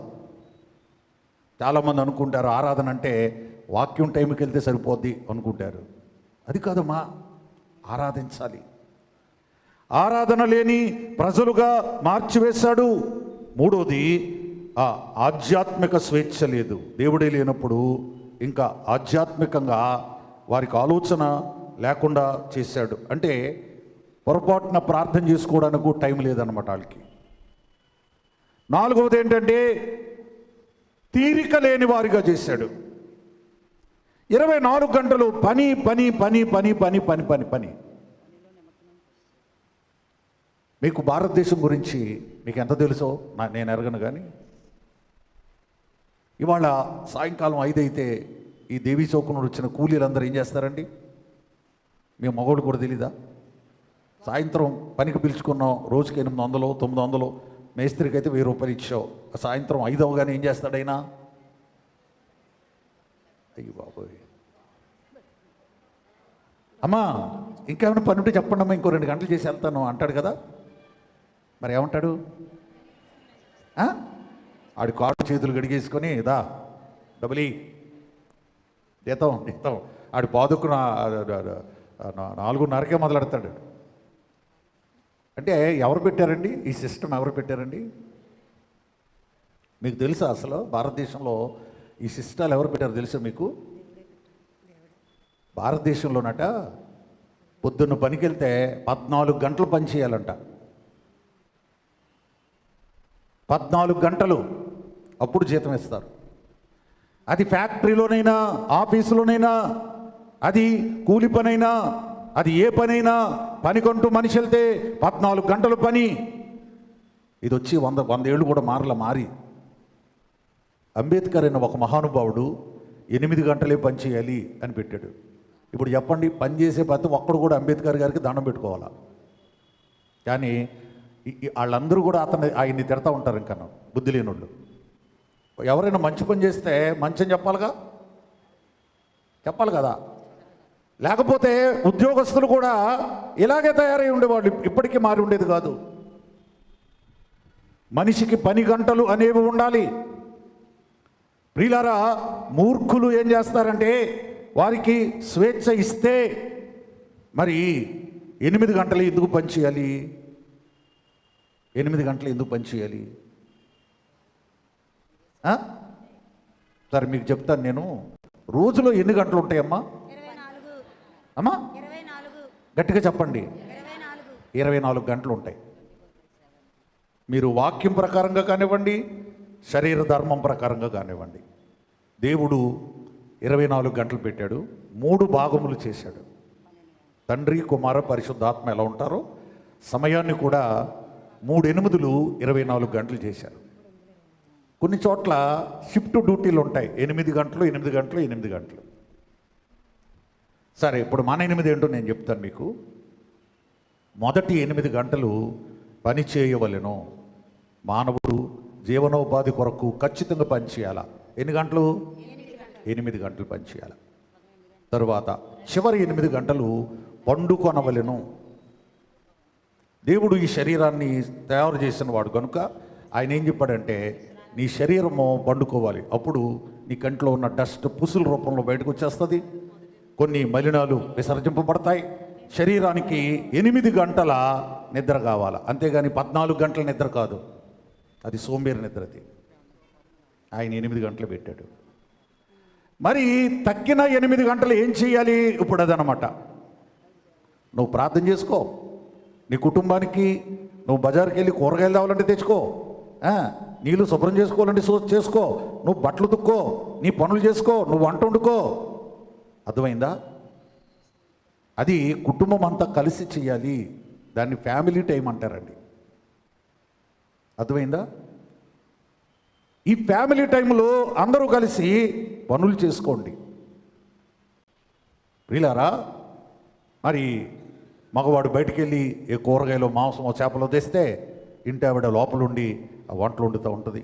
చాలామంది అనుకుంటారు ఆరాధన అంటే వాక్యం టైంకి వెళ్తే సరిపోద్ది అనుకుంటారు. అది కాదమ్మా, ఆరాధించాలి. ఆరాధన లేని ప్రజలుగా మార్చివేశాడు. మూడోది ఆధ్యాత్మిక స్వేచ్ఛ లేదు. దేవుడే లేనప్పుడు ఇంకా ఆధ్యాత్మికంగా వారికి ఆలోచన లేకుండా చేశాడు. అంటే పొరపాటున ప్రార్థన చేసుకోవడానికి టైం లేదన్నమాట వాళ్ళకి. నాలుగవది ఏంటంటే తీరిక లేని వారిగా చేశాడు. 24 గంటలు పని పని పని పని పని పని పని పని. మీకు భారతదేశం గురించి మీకు ఎంత తెలుసో నేను ఎరగను, కానీ ఇవాళ సాయంకాలం 5 అయితే ఈ దేవీ చౌక్ నుండి వచ్చిన కూలీలందరూ ఏం చేస్తారండి? మీ మగవాళ్ళు కూడా తెలీదా? సాయంత్రం పనికి పిలుచుకున్నాం, రోజుకి 800 900, మేస్త్రికి అయితే 1000 రూపాయలు ఇచ్చావు. సాయంత్రం 5 అవగానే ఏం చేస్తాడైనా? అయ్యి బాబోయ్, అమ్మా ఇంకేమైనా పని ఉంటే చెప్పండి అమ్మా, ఇంకో 2 గంటలు చేసి వెళ్తాను అంటాడు కదా. మరి ఏమంటాడు? ఆడి కాళ్ళు చేతులు గడిగేసుకొని దా డబ్బులి జీతం ఆడి పాదుకు 4:30కే మొదలెడతాడు. అంటే ఎవరు పెట్టారండి ఈ సిస్టమ్? ఎవరు పెట్టారండి? మీకు తెలుసా అసలు భారతదేశంలో ఈ సిస్టాలు ఎవరు పెట్టారో తెలుసా మీకు? భారతదేశంలోనట పొద్దున్న పనికి వెళ్తే 14 గంటలు పని చేయాలంట. 14 గంటలు, అప్పుడు జీతం ఇస్తారు. అది ఫ్యాక్టరీలోనైనా, ఆఫీసులోనైనా, అది కూలి పనైనా, అది ఏ పనైనా, పనికంటూ మనిషి వెళ్తే 14 గంటలు పని. ఇది వచ్చి 100 ఏళ్ళు కూడా మారి అంబేద్కర్ అయిన ఒక మహానుభావుడు 8 గంటలే పని చేయాలి అని పెట్టాడు. ఇప్పుడు చెప్పండి, పని చేసే ప్రతి ఒక్కడు కూడా అంబేద్కర్ గారికి దండం పెట్టుకోవాలా? కానీ వాళ్ళందరూ కూడా ఆయన్ని తిడతా ఉంటారు. ఇంకా బుద్ధి లేనోళ్ళు. ఎవరైనా మంచి పని చేస్తే మంచి అని చెప్పాలి కదా. లేకపోతే ఉద్యోగస్తులు కూడా ఇలాగే తయారై ఉండేవాళ్ళు, ఇప్పటికీ మారి ఉండేది కాదు. మనిషికి పని గంటలు అనేవి ఉండాలి. ప్రియులారా, మూర్ఖులు ఏం చేస్తారంటే వారికి స్వేచ్ఛ ఇస్తే మరి 8 గంటలు ఎందుకు పని చేయాలి? 8 గంటలు ఎందుకు పని చేయాలి? సరే మీకు చెప్తాను నేను. రోజులో ఎన్ని గంటలు ఉంటాయమ్మా? 24. అమ్మా 24. గట్టిగా చెప్పండి. 24 గంటలు ఉంటాయి. మీరు వాక్యం ప్రకారంగా కానివ్వండి, శరీర ధర్మం ప్రకారంగా కానివ్వండి, దేవుడు 24 గంటలు పెట్టాడు. 3 భాగములు చేశాడు. తండ్రి, కుమార, పరిశుద్ధాత్మ ఎలా ఉంటారో సమయాన్ని కూడా 3 8 24 గంటలు చేశారు. కొన్ని చోట్ల షిఫ్ట్ డ్యూటీలు ఉంటాయి. 8 గంటలు 8 గంటలు 8 గంటలు. సరే, ఇప్పుడు మన 8 ఏంటో నేను చెప్తాను మీకు. మొదటి 8 గంటలు పని చేయవలెను. మానవుడు జీవనోపాధి కొరకు ఖచ్చితంగా పని చేయాల. ఎన్ని గంటలు? 8 గంటలు పని చేయాలి. తరువాత చివరి 8 గంటలు పండుకొనవలెను. దేవుడు ఈ శరీరాన్ని తయారు చేసిన వాడు కనుక ఆయన ఏం చెప్పాడంటే, నీ శరీరము పండుకోవాలి. అప్పుడు నీ కంట్లో ఉన్న డస్ట్ పుసుల రూపంలో బయటకు వచ్చేస్తుంది. కొన్ని మలినాలు విసర్జింపబడతాయి. శరీరానికి 8 గంటల నిద్ర కావాలి, అంతేగాని 14 గంటల నిద్ర కాదు. అది సోంబేరి నిద్ర. అది ఆయన 8 గంటలు పెట్టాడు. మరి తక్కిన 8 గంటలు ఏం చేయాలి? ఇప్పుడు అదనమాట. నువ్వు ప్రార్థన చేసుకో, నీ కుటుంబానికి నువ్వు బజార్కి వెళ్ళి కూరగాయలు తేవాలంటే తెచ్చుకో, నీళ్ళు శుభ్రం చేసుకోవాలంటే చేసుకో, నువ్వు బట్టలు తుక్కో, నీ పనులు చేసుకో, నువ్వు వంట వండుకో. అర్థమైందా? అది కుటుంబం అంతా కలిసి చేయాలి. దాన్ని ఫ్యామిలీ టైం అంటారండి. అర్థమైందా? ఈ ఫ్యామిలీ టైంలో అందరూ కలిసి పనులు చేసుకోండి. ప్రియులారా, మరి మగవాడు బయటికి వెళ్ళి ఏ కూరగాయలు, మాంసమో, చేపలో తెస్తే ఇంటి ఆవిడ లోపలుండి ఆ వంటలు వండుతూ ఉంటుంది.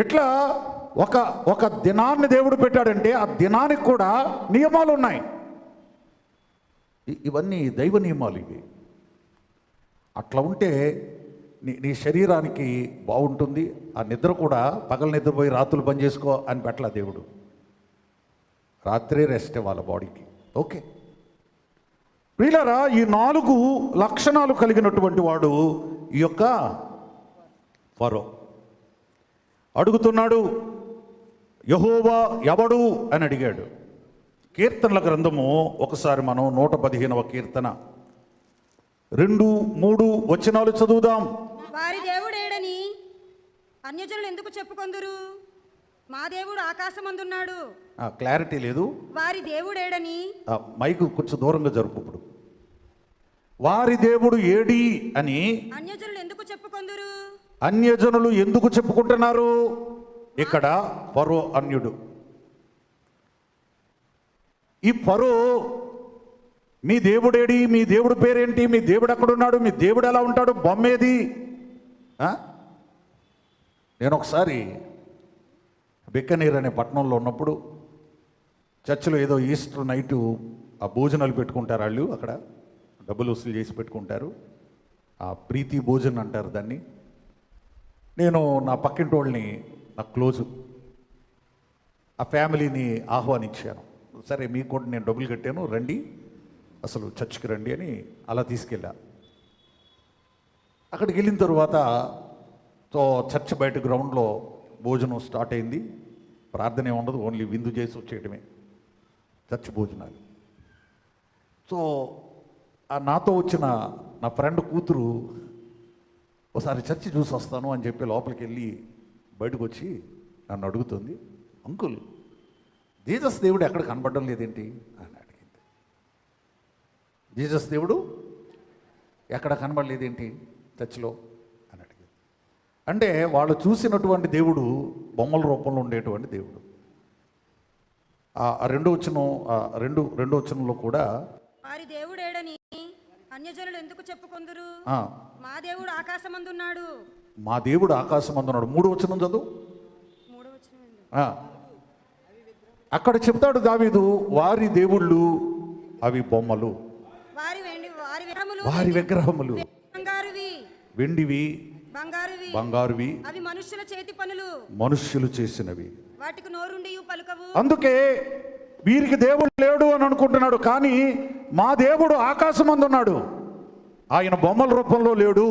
ఇట్లా ఒక దినాన్ని దేవుడు పెట్టాడంటే ఆ దినానికి కూడా నియమాలు ఉన్నాయి. ఇవన్నీ దైవ నియమాలు ఇవి. అట్లా ఉంటే నీ శరీరానికి బాగుంటుంది. ఆ నిద్ర కూడా పగల నిద్రపోయి రాత్రులు పని చేసుకో అని పెట్టలా దేవుడు. రాత్రే రెస్ట్ ఇవ్వాలి బాడీకి. ఓకే ప్రియులారా, ఈ 4 లక్షణాలు కలిగినటువంటి వాడు ఈ యొక్క ఫరో. అడుగుతున్నాడు, యెహోవా ఎవడు అని అడిగాడు. కీర్తనల గ్రంథము ఒకసారి మనం 115వ కీర్తన 2, 3 వచనాలు చదువుదాం. వారి దేవుడేడని అన్యజనులు ఎందుకు చెప్పుకొందురు? మా దేవుడు ఆకాశమందున్నాడు. క్లారిటీ లేదు. వారి దేవుడేడని, మైకు కొంచెం దూరంగా జరుపు. ఇప్పుడు వారి దేవుడు ఏడి అని అన్యజనులు ఎందుకు చెప్పుకొందురు? అన్యజనులు ఎందుకు చెప్పుకుంటున్నారు? ఇక్కడ ఫరో అన్యుడు. ఈ ఫరో, మీ దేవుడేడి, మీ దేవుడు పేరేంటి, మీ దేవుడు ఎక్కడున్నాడు, మీ దేవుడు ఎలా ఉంటాడు, బొమ్మేది? నేను ఒకసారి బిక్కనీర్ అనే పట్టణంలో ఉన్నప్పుడు చర్చిలో ఏదో ఈస్టర్ నైటు ఆ భోజనాలు పెట్టుకుంటారు. వాళ్ళు అక్కడ డబ్బులు వసూలు చేసి పెట్టుకుంటారు. ఆ ప్రీతి భోజనం అంటారు దాన్ని. నేను నా పక్కింటి వాళ్ళని, నా క్లోజు, ఆ ఫ్యామిలీని ఆహ్వానించాను. సరే మీకు కూడా నేను డబ్బులు కట్టాను, రండి, అసలు చర్చికి రండి అని అలా తీసుకెళ్ళా. అక్కడికి వెళ్ళిన తర్వాత సో చర్చ్ బయట గ్రౌండ్లో భోజనం స్టార్ట్ అయింది. ప్రార్థన ఏమి ఉండదు, ఓన్లీ విందు చేసి వచ్చేయటమే చర్చ్ భోజనాలు. సో నాతో వచ్చిన నా ఫ్రెండ్ కూతురు ఒకసారి చర్చి చూసి వస్తాను అని చెప్పి లోపలికి వెళ్ళి బయటకు వచ్చి నన్ను అడుగుతుంది, అంకుల్ జీసస్ దేవుడు ఎక్కడ కనబడడం లేదేంటి అని అడిగింది. జీసస్ దేవుడు ఎక్కడ కనబడలేదేంటి చర్చిలో అని అడిగింది. అంటే వాళ్ళు చూసినటువంటి దేవుడు బొమ్మల రూపంలో ఉండేటువంటి దేవుడు. ఆ రెండో వచనంలో కూడా వారి దేవుడేడని అన్యజనులు ఎందుకు చెప్పుకొందురు, ఆ, మా దేవుడు ఆకాశమందున్నాడు. మా దేవుడు ఆకాశమందున్నాడు. 3వ వచనం చదువు. 3వ వచనం. అక్కడ చెప్తాడు దావీదు, వారి దేవుళ్ళు అవి బొమ్మలు, వారి విగ్రహములు బంగారువి, వెండివి, బంగారువి, అవి మనుష్యుల చేతి పనులు, మనుష్యులు చేసినవి, వాటికి నోరుండి పలుకవు. అందుకే వీరికి దేవుడు లేడు అని అనుకుంటున్నాడు, కానీ మా దేవుడు ఆకాశమందున్నాడు. ఆయన బొమ్మల రూపంలో లేడు,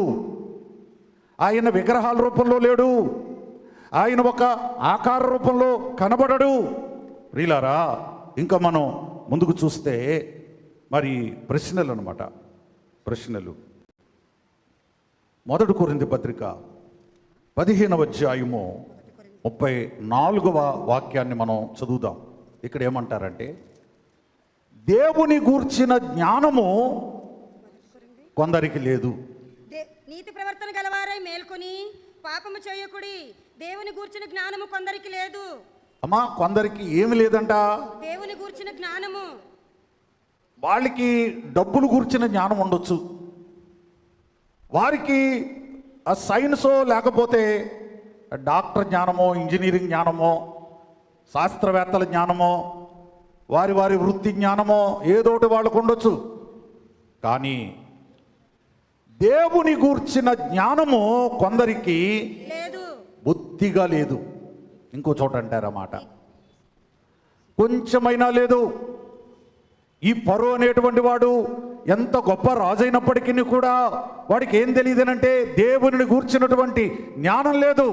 ఆయన విగ్రహాల రూపంలో లేడు, ఆయన ఒక ఆకార రూపంలో కనబడడు. ప్రియులారా, ఇంకా మనం ముందుకు చూస్తే మరి ప్రశ్నలు అన్నమాట. ప్రశ్నలు 1 కొరింథీ పత్రిక 15వ అధ్యాయము 34వ వాక్యాన్ని మనం చదువుదాం. ఇక్కడ ఏమంటారంటే, దేవుని గూర్చిన జ్ఞానము కొందరికి లేదు. నీతి ప్రవర్తన గలవారై మేల్కొని పాపము చేయకుడి, దేవుని గూర్చిన జ్ఞానము కొందరికి లేదు. అమ్మా, కొందరికి ఏమి లేదంట? దేవుని గూర్చిన జ్ఞానము. వాళ్ళకి డబ్బులు గూర్చిన జ్ఞానం ఉండొచ్చు, వారికి ఆ సైన్సో లేకపోతే డాక్టర్ జ్ఞానమో, ఇంజనీరింగ్ జ్ఞానమో, శాస్త్రవేత్తల జ్ఞానమో, వారి వారి వృత్తి జ్ఞానమో ఏదోటి వాళ్ళకు ఉండొచ్చు. కానీ దేవుని గూర్చిన జ్ఞానము కొందరికి లేదు, బుద్ధిగా లేదు. ఇంకో చోట అంటారన్నమాట, కొంచెమైనా లేదు. ఈ ఫరో అనేటువంటి వాడు ఎంత గొప్ప రాజైనప్పటికీ కూడా వాడికి ఏం తెలియదేనంటే దేవుని గూర్చినటువంటి జ్ఞానం లేదు.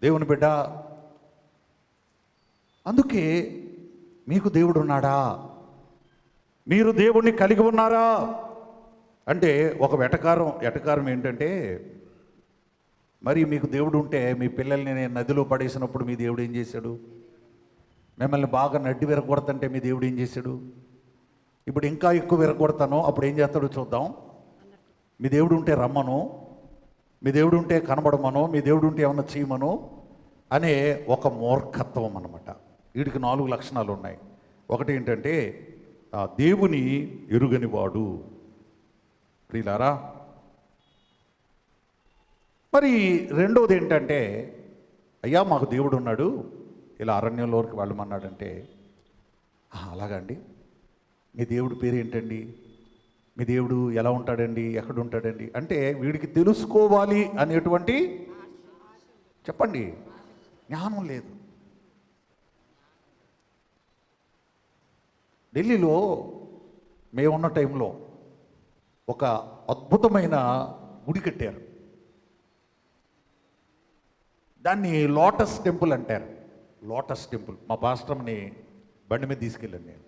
దేవుని బిడ్డ, అందుకే మీకు దేవుడు ఉన్నాడా? మీరు దేవుణ్ణి కలిగి ఉన్నారా? అంటే ఒక ఎటకారం ఏంటంటే, మరి మీకు దేవుడు ఉంటే మీ పిల్లల్ని నేను నదిలో పడేసినప్పుడు మీ దేవుడు ఏం చేశాడు? మిమ్మల్ని బాగా నడ్డి విరగొడతంటే మీ దేవుడు ఏం చేశాడు? ఇప్పుడు ఇంకా ఎక్కువ విరగొడతాను, అప్పుడు ఏం చేస్తాడో చూద్దాం. మీ దేవుడు ఉంటే రమ్మను, మీ దేవుడు ఉంటే కనబడమను, మీ దేవుడు ఉంటే ఏమన్నా చేయమను అనే ఒక మూర్ఖత్వం అన్నమాట. వీడికి 4 లక్షణాలు ఉన్నాయి. ఒకటి ఏంటంటే దేవుని ఎరుగని వాడు. ప్రియులారా, మరి రెండోది ఏంటంటే, అయ్యా మాకు దేవుడు ఉన్నాడు, ఇలా అరణ్యంలోకి వెళ్ళమన్నాడంటే, అలాగండి, మీ దేవుడి పేరు ఏంటండి? మీ దేవుడు ఎలా ఉంటాడండి? ఎక్కడ ఉంటాడండి? అంటే వీడికి తెలుసుకోవాలి అనేటువంటి, చెప్పండి, జ్ఞానం లేదు. ఢిల్లీలో మేమున్న టైంలో ఒక అద్భుతమైన గుడి కట్టారు. దాన్ని లోటస్ టెంపుల్ అంటారు. Lotus temple. మా పాస్టర్ని బండి మీద తీసుకెళ్ళాను నేను.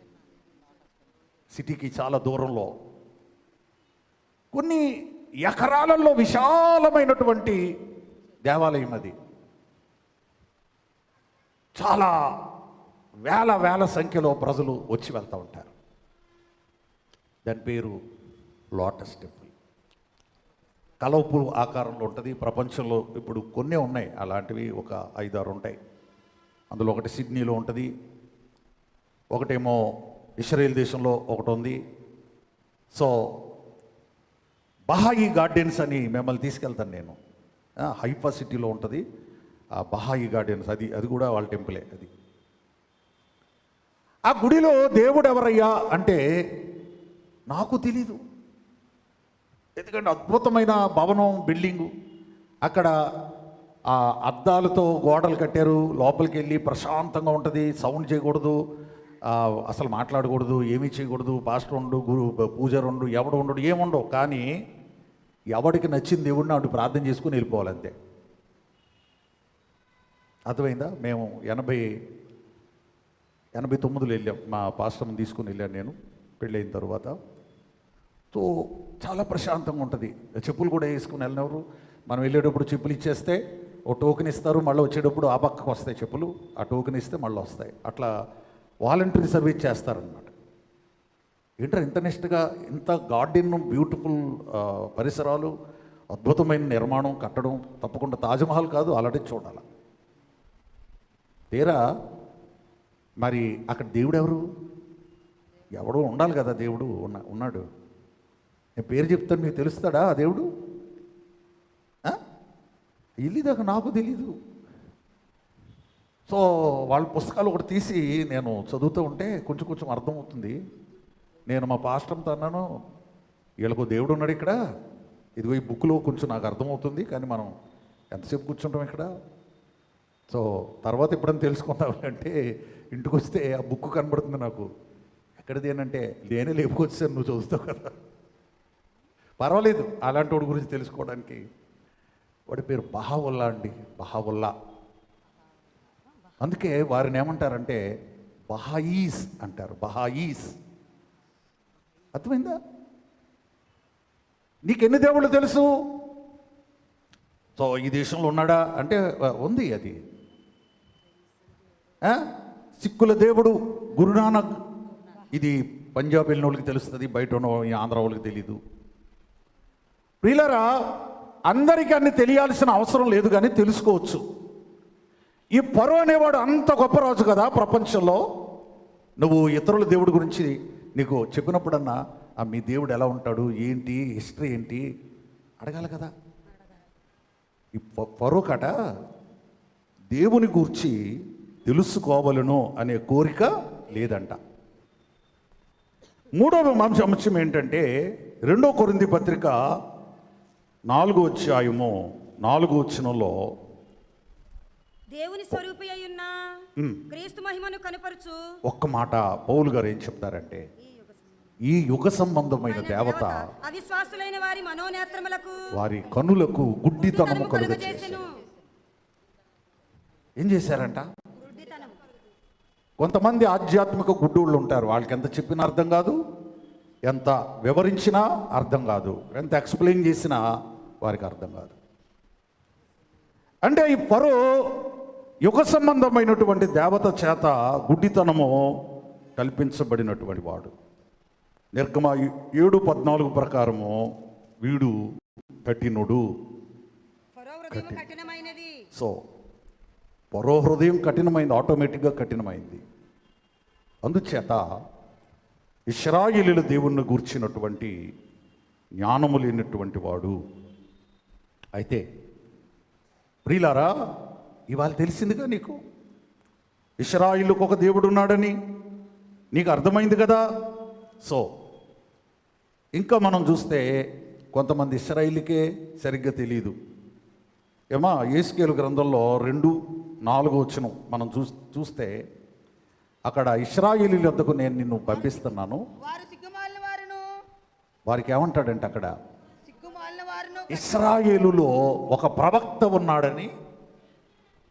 సిటీకి చాలా దూరంలో కొన్ని ఎకరాలలో విశాలమైనటువంటి దేవాలయం అది. చాలా వేల సంఖ్యలో ప్రజలు వచ్చి వెళ్తూ ఉంటారు. దాని పేరు లోటస్ టెంపుల్. కలవపు ఆకారంలో ఉంటుంది. ప్రపంచంలో ఇప్పుడు కొన్ని ఉన్నాయి అలాంటివి, ఒక 5-6 ఉంటాయి. అందులో ఒకటి సిడ్నీలో ఉంటుంది, ఒకటేమో ఇస్రాయేల్ దేశంలో ఒకటి ఉంది. సో బహాయి గార్డెన్స్ అని మిమ్మల్ని తీసుకెళ్తాను నేను. హైఫా సిటీలో ఉంటుంది ఆ బహాయి గార్డెన్స్. అది కూడా వాళ్ళ టెంపులే. అది ఆ గుడిలో దేవుడు ఎవరయ్యా అంటే నాకు తెలీదు. ఎందుకంటే అద్భుతమైన భవనం, బిల్డింగు. అక్కడ ఆ అద్దాలతో గోడలు కట్టారు. లోపలికి వెళ్ళి ప్రశాంతంగా ఉంటుంది. సౌండ్ చేయకూడదు, అసలు మాట్లాడకూడదు, ఏమీ చేయకూడదు. పాస్టర్ ఉండు, పూజారి ఉండు, ఎవడు ఉండడు, ఏముండవు. కానీ ఎవడికి నచ్చిన దేవుడిని ఆవిడ ప్రార్థన చేసుకుని వెళ్ళిపోవాలంతే. అర్థమైందా? మేము 89లో వెళ్ళాం, మా పాస్టర్ని తీసుకుని వెళ్ళాను నేను పెళ్ళైన తర్వాత. సో చాలా ప్రశాంతంగా ఉంటుంది. చెప్పులు కూడా వేసుకుని వెళ్ళినవారు. మనం వెళ్ళేటప్పుడు చెప్పులు ఇచ్చేస్తే ఓ టోకెన్ ఇస్తారు, మళ్ళీ వచ్చేటప్పుడు ఆ పక్కకు వస్తాయి చెప్పులు, ఆ టోకెన్ ఇస్తే మళ్ళీ వస్తాయి. అట్లా వాలంటరీ సర్వీస్ చేస్తారనమాట. ఏంటంటే ఇంత నిష్ఠగా, ఇంత గార్డెన్, బ్యూటిఫుల్ పరిసరాలు, అద్భుతమైన నిర్మాణం, కట్టడం. తప్పకుండా తాజ్మహల్ కాదు, అలాంటి చూడాలి. తీరా మరి అక్కడ దేవుడు ఎవరు? ఎవడో ఉండాలి కదా, దేవుడు ఉన్నాడు. నేను పేరు చెప్తాను, మీకు తెలుస్తాడా ఆ దేవుడు? తెలీదాక నాకు తెలీదు. సో వాళ్ళ పుస్తకాలు ఒకటి తీసి నేను చదువుతూ ఉంటే కొంచెం అర్థమవుతుంది. నేను మా పాస్టర్తో అన్నాను, వీళ్ళకు దేవుడు ఉన్నాడు ఇక్కడ, ఇదిగో ఈ బుక్లో కొంచెం నాకు అర్థమవుతుంది, కానీ మనం ఎంతసేపు కూర్చుంటాం ఇక్కడ. సో తర్వాత ఎప్పుడైనా తెలుసుకుందాం అంటే ఇంటికి వస్తే ఆ బుక్ కనబడుతుంది నాకు. ఎక్కడిది అంటే నేనే లేపుకొచ్చాను, నువ్వు చదువుతావు కదా. పర్వాలేదు అలాంటి వాడి గురించి తెలుసుకోవడానికి. వాడి పేరు బహావుల్లా అండి, బహావుల్లా. అందుకే వారిని ఏమంటారంటే బహాయీస్ అంటారు, బహాయీస్. అర్థమైందా? నీకెన్ని దేవుళ్ళు తెలుసు? సో ఈ దేశంలో ఉన్నాడా అంటే ఉంది. అది సిక్కుల దేవుడు గురునానక్, ఇది పంజాబ్ వెళ్ళిన వాళ్ళకి తెలుస్తుంది, బయట ఉన్న ఆంధ్ర వాళ్ళకి తెలీదు. ప్రియులారా, అందరికీ అన్ని తెలియాల్సిన అవసరం లేదు, కానీ తెలుసుకోవచ్చు. ఈ ఫరో అనేవాడు అంత గొప్ప రాజు కదా ప్రపంచంలో. నువ్వు ఇతరుల దేవుడి గురించి నీకు చెప్పినప్పుడన్నా మీ దేవుడు ఎలా ఉంటాడు, ఏంటి హిస్టరీ ఏంటి అడగాలి కదా. ఈ ఫరో కట దేవుని గూర్చి తెలుసుకోవాలను అనే కోరిక లేదంట. మూడవ అంశం ఏంటంటే 2 కొరింథీ పత్రిక 4వ అధ్యాయము 4వ వచనంలో దేవుని స్వరూపి అయ్యున్న క్రీస్తు మహిమను కనపరుచు ఒక్క మాట పౌలు గారు ఏం చెప్తారంటే, ఈ యుగ సంబంధమైన దేవత అవిశ్వాసులైన వారి మనోనేత్రములకు, వారి కనులకు గుడ్డితనము కలుగజేసెను. ఏం చేశారంట? కొంతమంది ఆధ్యాత్మిక గుడ్డోళ్ళు ఉంటారు, వాళ్ళకి ఎంత చెప్పినా అర్థం కాదు, ఎంత వివరించినా అర్థం కాదు, ఎంత ఎక్స్ప్లెయిన్ చేసినా వారికి అర్థం కాదు. అంటే ఈ ఫరో యుగ సంబంధమైనటువంటి దేవత చేత గుడ్డితనము కల్పించబడినటువంటి వాడు. నిర్గమ 7:14 ప్రకారము వీడు కఠినుడు. సో ఫరో హృదయం కఠినమైంది, ఆటోమేటిక్గా కఠినమైంది. అందుచేత ఇశ్రాయేలీయుల దేవుణ్ణి గూర్చినటువంటి జ్ఞానము లేనటువంటి వాడు. అయితే ప్రియులారా, ఇవాళ తెలిసిందిగా నీకు ఇశ్రాయేలుకు ఒక దేవుడు ఉన్నాడని నీకు అర్థమైంది కదా. సో ఇంకా మనం చూస్తే కొంతమంది ఇశ్రాయేలుకే సరిగ్గా తెలియదు. ఏమా యేస్కేలు గ్రంథంలో 2:4 వచనం మనం చూస్తే అక్కడ ఇశ్రాయేలీయుల వద్దకు నేను నిన్ను పంపిస్తున్నాను. వారికి ఏమంటాడంటే అక్కడ ఇశ్రాయేలులో ఒక ప్రవక్త ఉన్నాడని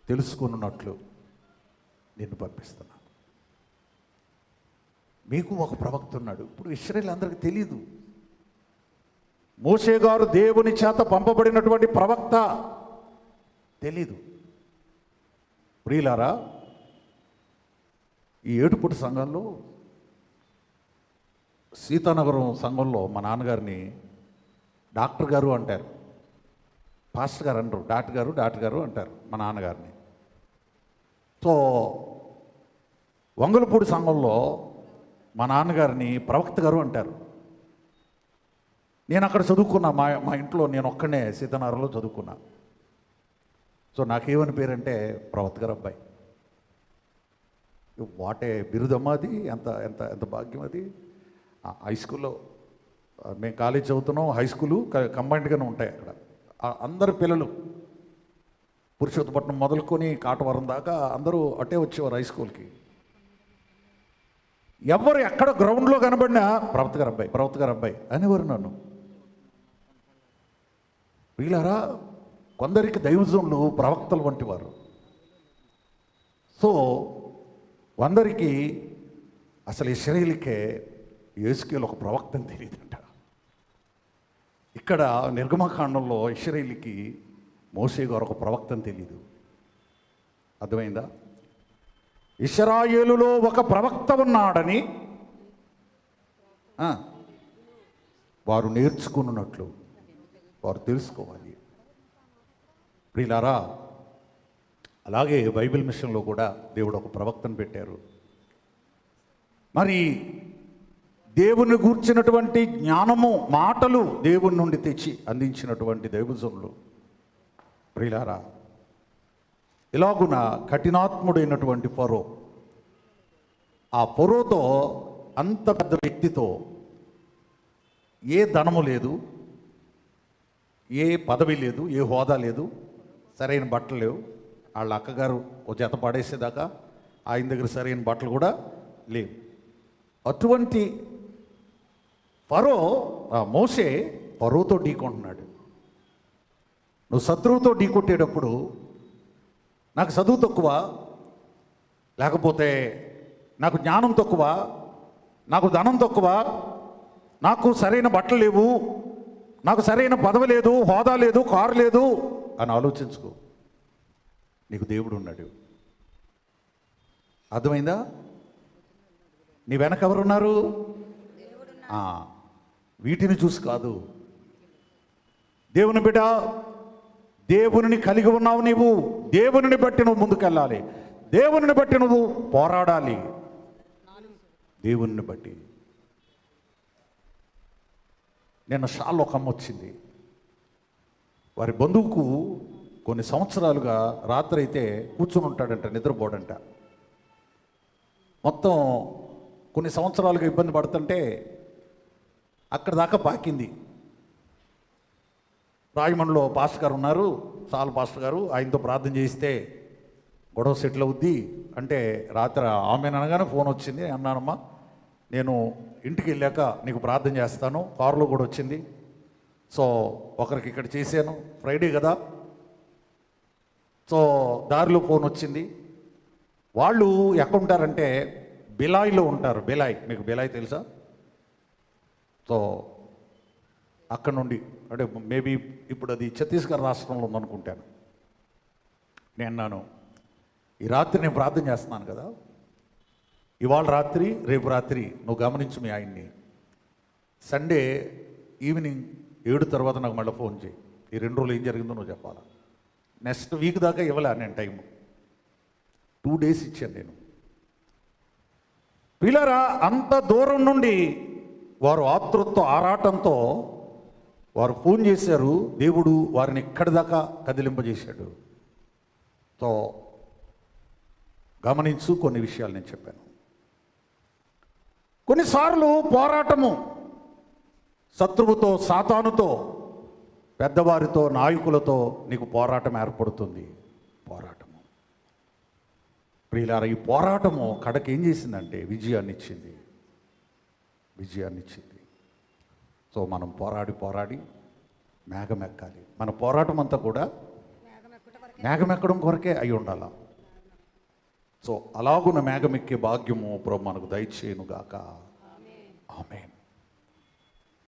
తెలుసుకున్నట్లు నిన్ను పంపిస్తున్నాను. మీకు ఒక ప్రవక్త ఉన్నాడు. ఇప్పుడు ఇశ్రాయేలు అందరికీ తెలియదు. మోషే గారు దేవుని చేత పంపబడినటువంటి ప్రవక్త తెలీదు. ప్రియులారా, ఈ ఏడుపుటి సంఘంలో, సీతానగరం సంఘంలో మా నాన్నగారిని డాక్టర్ గారు అంటారు, పాస్టర్ గారు అనరు, డాక్టర్ గారు అంటారు మా నాన్నగారిని. సో వంగలపూడి సంఘంలో మా నాన్నగారిని ప్రవక్త గారు అంటారు. నేను అక్కడ చదువుకున్నా, మా ఇంట్లో నేను ఒక్కనే సీతానగరంలో చదువుకున్నా. సో నాకేమని పేరంటే ప్రవక్త గారు అబ్బాయి. వాటే బిరుదమ్మా అది, ఎంత ఎంత ఎంత భాగ్యం అది. హై స్కూల్లో మేము కాలేజ్ చదువుతున్నాం, హై స్కూలు కంబైన్డ్గానే ఉంటాయి అక్కడ. అందరు పిల్లలు పురుషోత్తపట్నం మొదలుకొని కాటవరం దాకా అందరూ అటే వచ్చేవారు హై స్కూల్కి. ఎవరు ఎక్కడ గ్రౌండ్లో కనబడినా ప్రవక్త గారు అబ్బాయి అనేవారు నన్ను. వీళ్ళారా కొందరికి దైవజనులు ప్రవక్తలు వంటి వారు. సో కొందరికి అసలు ఇశ్రాయేలుకే యేసుకేలు ఒక ప్రవక్త అని తెలియదంట. ఇక్కడ నిర్గమకాండంలో ఇశ్రాయేలుకి మోషే గారు ఒక ప్రవక్త అని తెలియదు. అర్థమైందా? ఇశ్రాయేలులో ఒక ప్రవక్త ఉన్నాడని వారు నేర్చుకున్నట్లు వారు తెలుసుకోవాలి. ప్రియులారా, అలాగే బైబిల్ మిషన్లో కూడా దేవుడు ఒక ప్రవక్తను పెట్టారు. మరి దేవుని గూర్చినటువంటి జ్ఞానము మాటలు దేవుని నుండి తెచ్చి అందించినటువంటి దైవజనులు. ప్రియులారా, ఇలాగున కఠినాత్ముడైనటువంటి ఫరో, ఆ ఫరోతో, అంత పెద్ద వ్యక్తితో ఏ ధనము లేదు, ఏ పదవి లేదు, ఏ హోదా లేదు, సరైన బట్టలు లేవు. వాళ్ళ అక్కగారు ఒక జత పడేసేదాకా ఆయన దగ్గర సరైన బట్టలు కూడా లేవు. అటువంటి ఫరో, మోషే ఫరోతో ఢీకొంటున్నాడు. నువ్వు శత్రువుతో ఢీకొట్టేటప్పుడు నాకు చదువు తక్కువ, లేకపోతే నాకు జ్ఞానం తక్కువ, నాకు ధనం తక్కువ, నాకు సరైన బట్టలు లేవు, నాకు సరైన పదవి లేదు, హోదా లేదు, కారు లేదు అని ఆలోచించుకో. నీకు దేవుడు ఉన్నాడు. అర్థమైందా? నీ వెనక ఎవరున్నారు? వీటిని చూసి కాదు. దేవుని బిడ్డ, దేవుని కలిగి ఉన్నావు నీవు. దేవుని బట్టి నువ్వు ముందుకెళ్ళాలి. దేవుని బట్టి నువ్వు పోరాడాలి. దేవుని బట్టి. నిన్న షాల్లో ఒక అమ్మ వచ్చింది. వారి బంధువుకు కొన్ని సంవత్సరాలుగా రాత్రి అయితే కూర్చుని ఉంటాడంట, నిద్రపోడంట. మొత్తం కొన్ని సంవత్సరాలుగా ఇబ్బంది పడుతుంటే అక్కడ దాకా పాకింది. రాజమండ్రిలో పాస్టర్ గారు ఉన్నారు, సాల్ పాస్టర్ గారు, ఆయనతో ప్రార్థన చేయిస్తే గొడవ సెటిల్ అవుద్ది అంటే రాత్రి ఆమె అనగానే ఫోన్ వచ్చింది. అన్నానమ్మా, నేను ఇంటికి వెళ్ళాక నీకు ప్రార్థన చేస్తాను. కారులో కూడా వచ్చింది. సో ఒకరికి ఇక్కడ చేశాను, ఫ్రైడే కదా. సో దారిలో ఫోన్ వచ్చింది. వాళ్ళు ఎక్కడుంటారంటే బిలాయిలో ఉంటారు. బిలాయ్, మీకు బిలాయ్ తెలుసా? సో అక్కడ నుండి, అంటే మేబీ ఇప్పుడు అది ఛత్తీస్గఢ్ రాష్ట్రంలో ఉందనుకుంటాను. నేను ఈ రాత్రి నేను ప్రార్థన చేస్తున్నాను కదా, ఇవాళ రాత్రి రేపు రాత్రి నువ్వు గమనించు మీ ఆయన్ని. సండే ఈవినింగ్ 7 తర్వాత నాకు మళ్ళీ ఫోన్ చేయి. ఈ 2 రోజులు ఏం జరిగిందో నువ్వు చెప్పాలా. నెక్స్ట్ వీక్ దాకా ఇవ్వలే నేను టైము. 2 days ఇచ్చాను నేను. పిల్లరా, అంత దూరం నుండి వారు ఆతృతతో, ఆరాటంతో వారు ఫోన్ చేశారు. దేవుడు వారిని ఇక్కడి దాకా కదిలింపజేశాడు. సో గమనించు, కొన్ని విషయాలు నేను చెప్పాను. కొన్నిసార్లు పోరాటము శత్రువుతో, సాతానుతో, పెద్దవారితో, నాయకులతో నీకు పోరాటం ఏర్పడుతుంది. పోరాటము ప్రియులారా, ఈ పోరాటము కడకి ఏం చేసిందంటే విజయాన్ని ఇచ్చింది. సో మనం పోరాడి మేఘం ఎక్కాలి. మన పోరాటం అంతా కూడా మేఘం ఎక్కడం కొరకే అయి ఉండాల. సో అలాగున్న మేఘం ఎక్కే భాగ్యము ప్రభు మనకు దయచేయునుగాక. ఆమేన్.